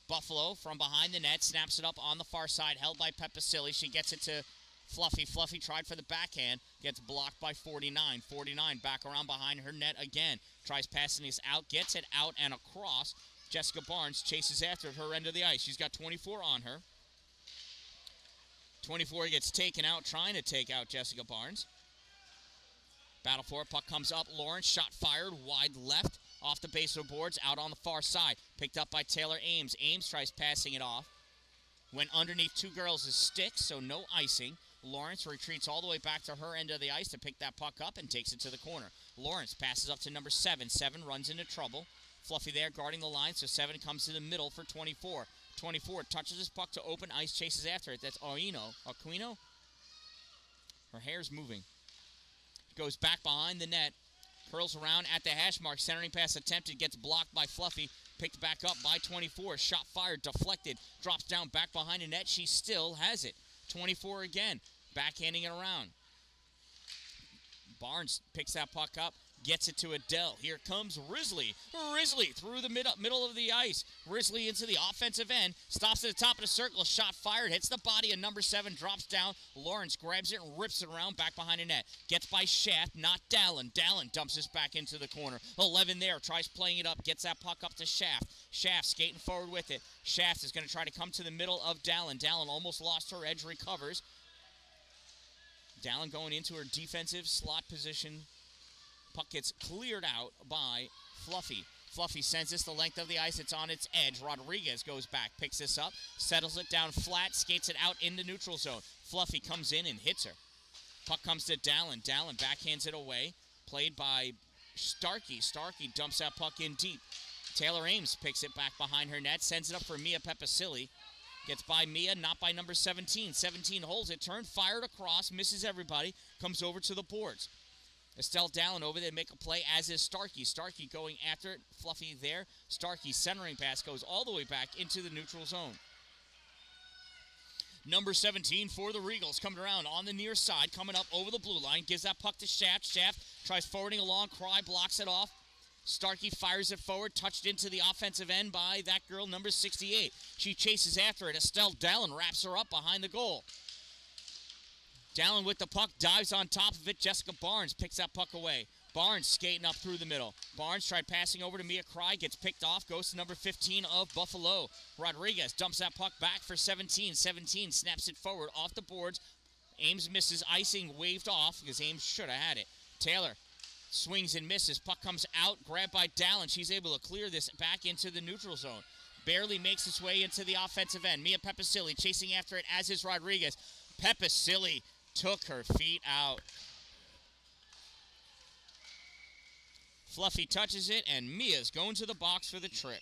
Speaker 1: Buffalo from behind the net snaps it up on the far side, held by Pepicilli. She gets it to Fluffy. Fluffy tried for the backhand, gets blocked by 49. 49 back around behind her net again. Tries passing this out, gets it out and across. Jessica Barnes chases after her end of the ice. She's got 24 on her. 24 gets taken out, trying to take out Jessica Barnes. Battle for it, puck comes up. Lawrence, shot fired, wide left, off the base of the boards, out on the far side. Picked up by Taylor Ames. Ames tries passing it off. Went underneath two girls' sticks, so no icing. Lawrence retreats all the way back to her end of the ice to pick that puck up and takes it to the corner. Lawrence passes up to number 7. 7 runs into trouble. Fluffy there guarding the line, so 7 comes to the middle for 24. 24 touches his puck to open ice, chases after it. That's Aquino. Her hair's moving. Goes back behind the net. Curls around at the hash mark. Centering pass attempted. Gets blocked by Fluffy. Picked back up by 24. Shot fired. Deflected. Drops down back behind the net. She still has it. 24 again. Backhanding it around. Barnes picks that puck up. Gets it to Adele. Here comes Risley. Risley through the middle of the ice. Risley into the offensive end. Stops at the top of the circle. Shot fired. Hits the body of number 7. Drops down. Lawrence grabs it and rips it around back behind the net. Gets by Shaft, not Dallin. Dallin dumps this back into the corner. 11 there. Tries playing it up. Gets that puck up to Shaft. Shaft skating forward with it. Shaft is going to try to come to the middle of Dallin. Dallin almost lost her edge. Recovers. Dallin going into her defensive slot position. Puck gets cleared out by Fluffy. Fluffy sends this the length of the ice. It's on its edge. Rodriguez goes back, picks this up, settles it down flat, skates it out in the neutral zone. Fluffy comes in and hits her. Puck comes to Dallin. Dallin backhands it away. Played by Starkey. Starkey dumps that puck in deep. Taylor Ames picks it back behind her net, sends it up for Mia Pepicilli. Gets by Mia, not by number 17. 17 holds it, turned, fired across, misses everybody, comes over to the boards. Estelle Dallin over there to make a play, as is Starkey. Starkey going after it. Fluffy there. Starkey's centering pass goes all the way back into the neutral zone. Number 17 for the Regals coming around on the near side, coming up over the blue line. Gives that puck to Shaft. Shaft tries forwarding along. Cry blocks it off. Starkey fires it forward, touched into the offensive end by that girl, number 68. She chases after it. Estelle Dallin wraps her up behind the goal. Dallin with the puck, dives on top of it. Jessica Barnes picks that puck away. Barnes skating up through the middle. Barnes tried passing over to Mia Cry, gets picked off, goes to number 15 of Buffalo. Rodriguez dumps that puck back for 17. 17 snaps it forward off the boards. Ames misses, icing waved off because Ames should have had it. Taylor swings and misses. Puck comes out, grabbed by Dalin. She's able to clear this back into the neutral zone. Barely makes its way into the offensive end. Mia Pepicilli chasing after it, as is Rodriguez. Pepicilli took her feet out. Fluffy touches it, and Mia's going to the box for the trip.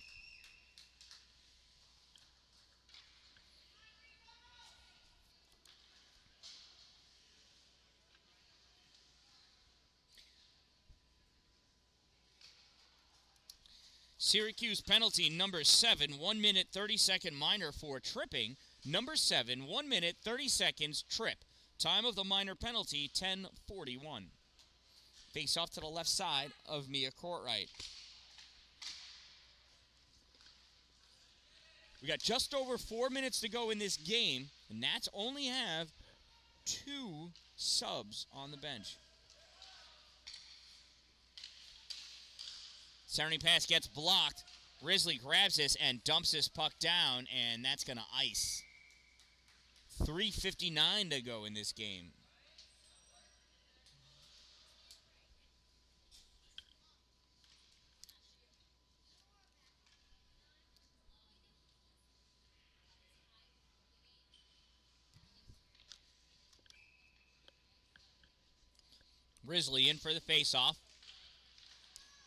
Speaker 1: Syracuse penalty number 7, 1 minute 30-second minor for tripping. Number 7, 1 minute 30 seconds trip. Time of the minor penalty, 10:41. Face off to the left side of Mia Courtright. We got just over 4 minutes to go in this game. The Nats only have 2 subs on the bench. Centering pass gets blocked. Risley grabs this and dumps this puck down, and that's going to ice. 3:59 to go in this game. Risley in for the faceoff.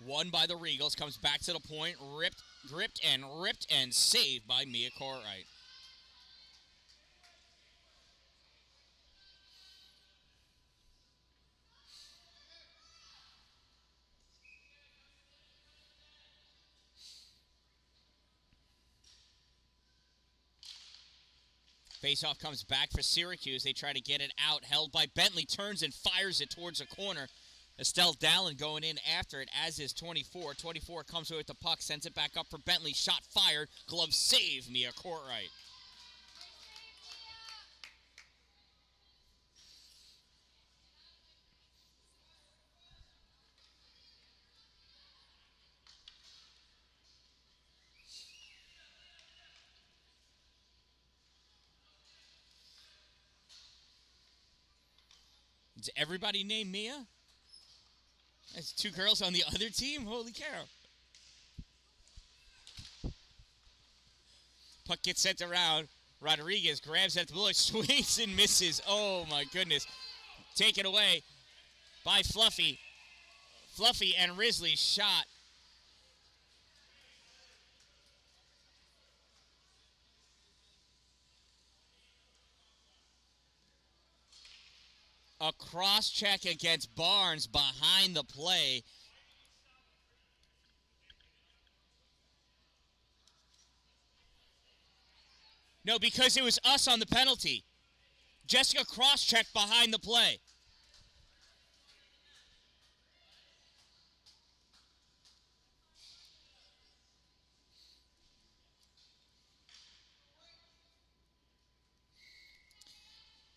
Speaker 1: Won by the Regals. Comes back to the point. Ripped and saved by Mia Courtright. Faceoff comes back for Syracuse. They try to get it out. Held by Bentley. Turns and fires it towards the corner. N going in after it, as is 24. 24 comes away with the puck. Sends it back up for Bentley. Shot fired. Glove save. Mia Courtright. Is everybody named Mia? That's 2 girls on the other team? Holy cow. Puck gets sent around. Rodriguez grabs at the blue, swings and misses. Oh my goodness. Taken away by Fluffy. Fluffy and Risley shot. A cross-check against Barnes behind the play. No, because it was us on the penalty. Jessica cross-checked behind the play.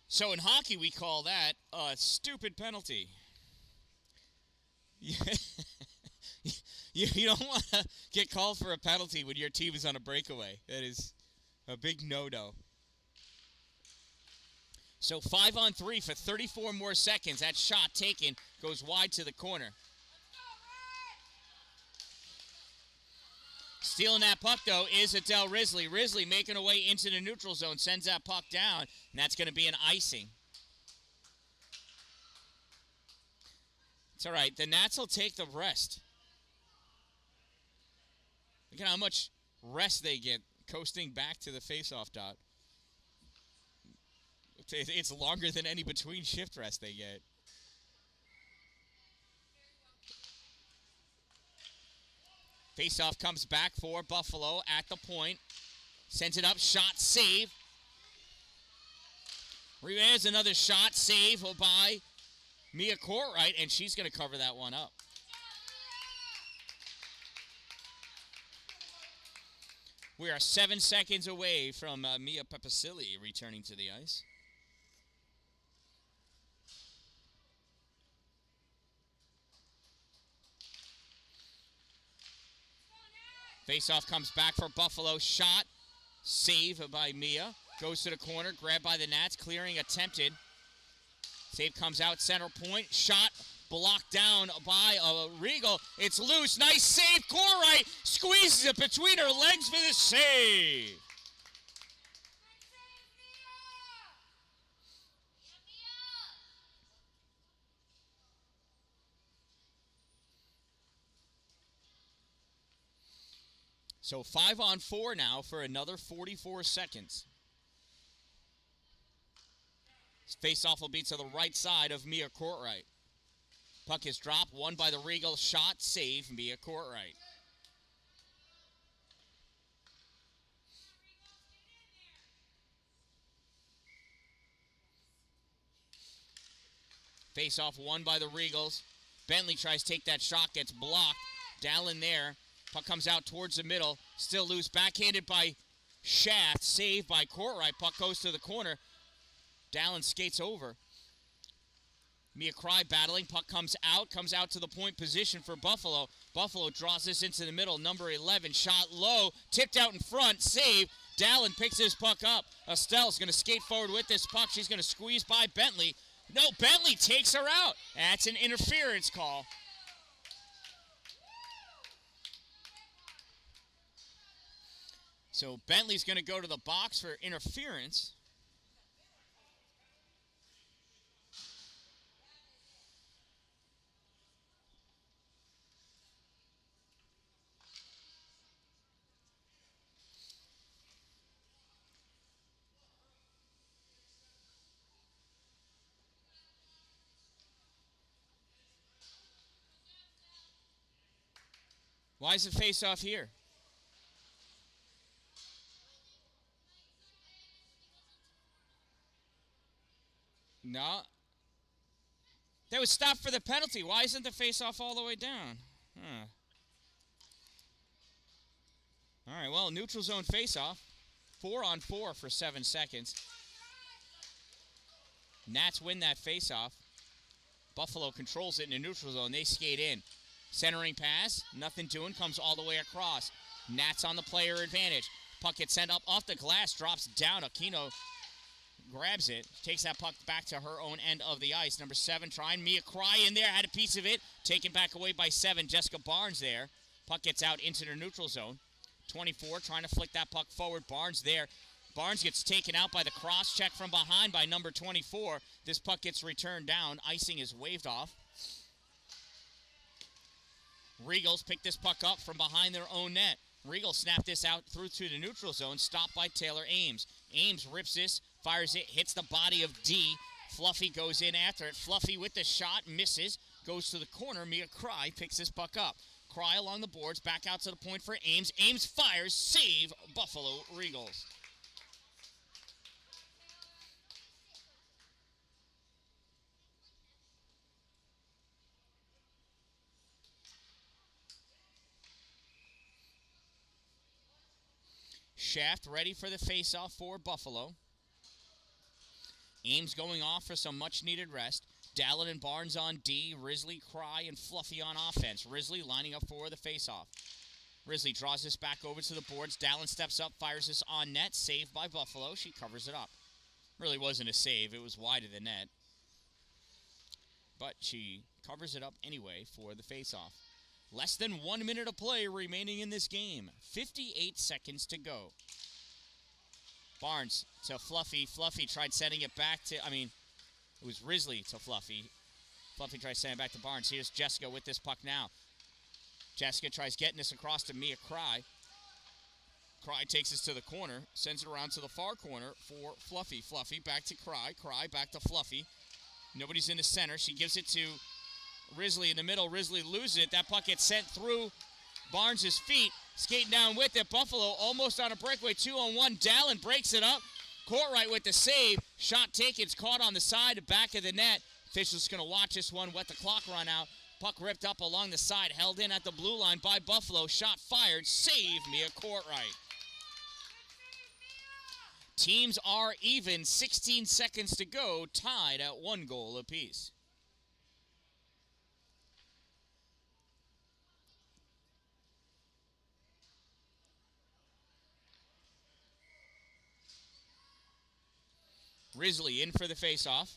Speaker 1: So in hockey, we call that a stupid penalty. You don't want to get called for a penalty when your team is on a breakaway. That is a big no-no. So 5-on-3 for 34 more seconds. That shot taken goes wide to the corner. Stealing that puck, though, is Adele Risley. Risley making her way into the neutral zone, sends that puck down, and that's going to be an icing. It's all right. The Nats will take the rest. Look at how much rest they get coasting back to the faceoff dot. It's longer than any between shift rest they get. Faceoff comes back for Buffalo at the point. Sends it up, shot, save. There's another shot, save by Mia Courtright, and she's going to cover that one up. We are 7 seconds away from Mia Pepicilli returning to the ice. Face-off comes back for Buffalo. Shot. Save by Mia. Goes to the corner. Grabbed by the Nats. Clearing attempted. Save comes out center point. Shot blocked down by a Regal. It's loose. Nice save. Corright squeezes it between her legs for the save. So 5-on-4 now for another 44 seconds. Face-off will be to the right side of Mia Courtright. Puck is dropped, won by the Regal. Shot, save, Mia Courtright. Face-off won by the Regals. Bentley tries to take that shot, gets blocked. Dalin there. Puck comes out towards the middle. Still loose. Backhanded by Shaft. Saved by Courtright. Puck goes to the corner. Dalin skates over. Mia Cry battling. Puck comes out to the point position for Buffalo. Buffalo draws this into the middle. Number 11. Shot low. Tipped out in front. Save. Dalin picks this puck up. Estelle's going to skate forward with this puck. She's going to squeeze by Bentley. No, Bentley takes her out. That's an interference call. So Bentley's going to go to the box for interference. Why is it face off here? No. That was stopped for the penalty. Why isn't the face-off all the way down? Huh. All right, well, neutral zone face-off. 4-on-4 for 7 seconds. Nats win that face-off. Buffalo controls it in the neutral zone. They skate in. Centering pass, nothing doing, comes all the way across. Nats on the player advantage. Puck gets sent up off the glass, drops down. Aquino grabs it, takes that puck back to her own end of the ice. Number 7 trying. Mia Cry in there, had a piece of it. Taken back away by 7. Jessica Barnes there. Puck gets out into the neutral zone. 24 trying to flick that puck forward. Barnes there. Barnes gets taken out by the cross check from behind by number 24. This puck gets returned down. Icing is waved off. Regals pick this puck up from behind their own net. Regals snap this out through to the neutral zone, stopped by Taylor Ames. Ames rips this, fires it, hits the body of D. Fluffy goes in after it. Fluffy with the shot, misses, goes to the corner. Mia Cry picks this puck up. Cry along the boards, back out to the point for Ames. Ames fires, save Buffalo Regals. Shaft ready for the face-off for Buffalo. Ames going off for some much-needed rest. Dalin and Barnes on D. Risley, Cry, and Fluffy on offense. Risley lining up for the face-off. Risley draws this back over to the boards. Dalin steps up, fires this on net. Saved by Buffalo. She covers it up. Really wasn't a save. It was wide of the net. But she covers it up anyway for the face-off. Less than 1 minute of play remaining in this game. 58 seconds to go. Barnes to Fluffy. Fluffy tried sending it back to, it was Risley to Fluffy. Fluffy tries sending it back to Barnes. Here's Jessica with this puck now. Jessica tries getting this across to Mia Cry. Cry takes this to the corner. Sends it around to the far corner for Fluffy. Fluffy back to Cry. Cry back to Fluffy. Nobody's in the center. She gives it to Risley in the middle. Risley loses it. That puck gets sent through Barnes' feet. Skating down with it. Buffalo almost on a breakaway. 2-on-1. Dalin breaks it up. Courtright with the save. Shot taken. It's caught on the side, back of the net. Officials going to watch this one. Let the clock run out. Puck ripped up along the side. Held in at the blue line by Buffalo. Shot fired. Save Mia Courtright. Teams are even. 16 seconds to go. Tied at 1 goal apiece. Risley in for the faceoff.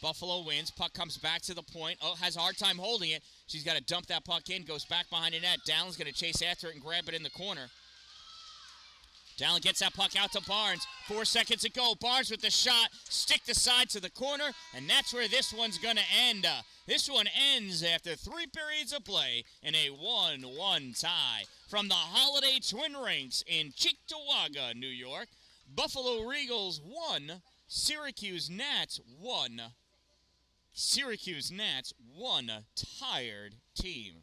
Speaker 1: Buffalo wins. Puck comes back to the point. Oh, has a hard time holding it. She's got to dump that puck in. Goes back behind the net. Dallin's going to chase after it and grab it in the corner. Dalin gets that puck out to Barnes. 4 seconds to go. Barnes with the shot. Stick the side to the corner. And that's where this one's going to end. This one ends after 3 periods of play in a 1-1 tie. From the Holiday Twin Rinks in Cheektowaga, New York, Buffalo Regals 1, Syracuse Nats 1. Syracuse Nats 1 tired team.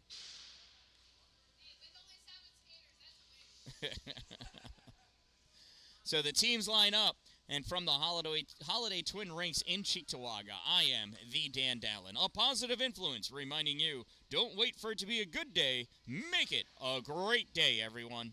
Speaker 1: So the teams line up, and from the Holiday Twin Rinks in Cheektowaga, I am the Dan-Dalin, a positive influence, reminding you, don't wait for it to be a good day, make it a great day, everyone.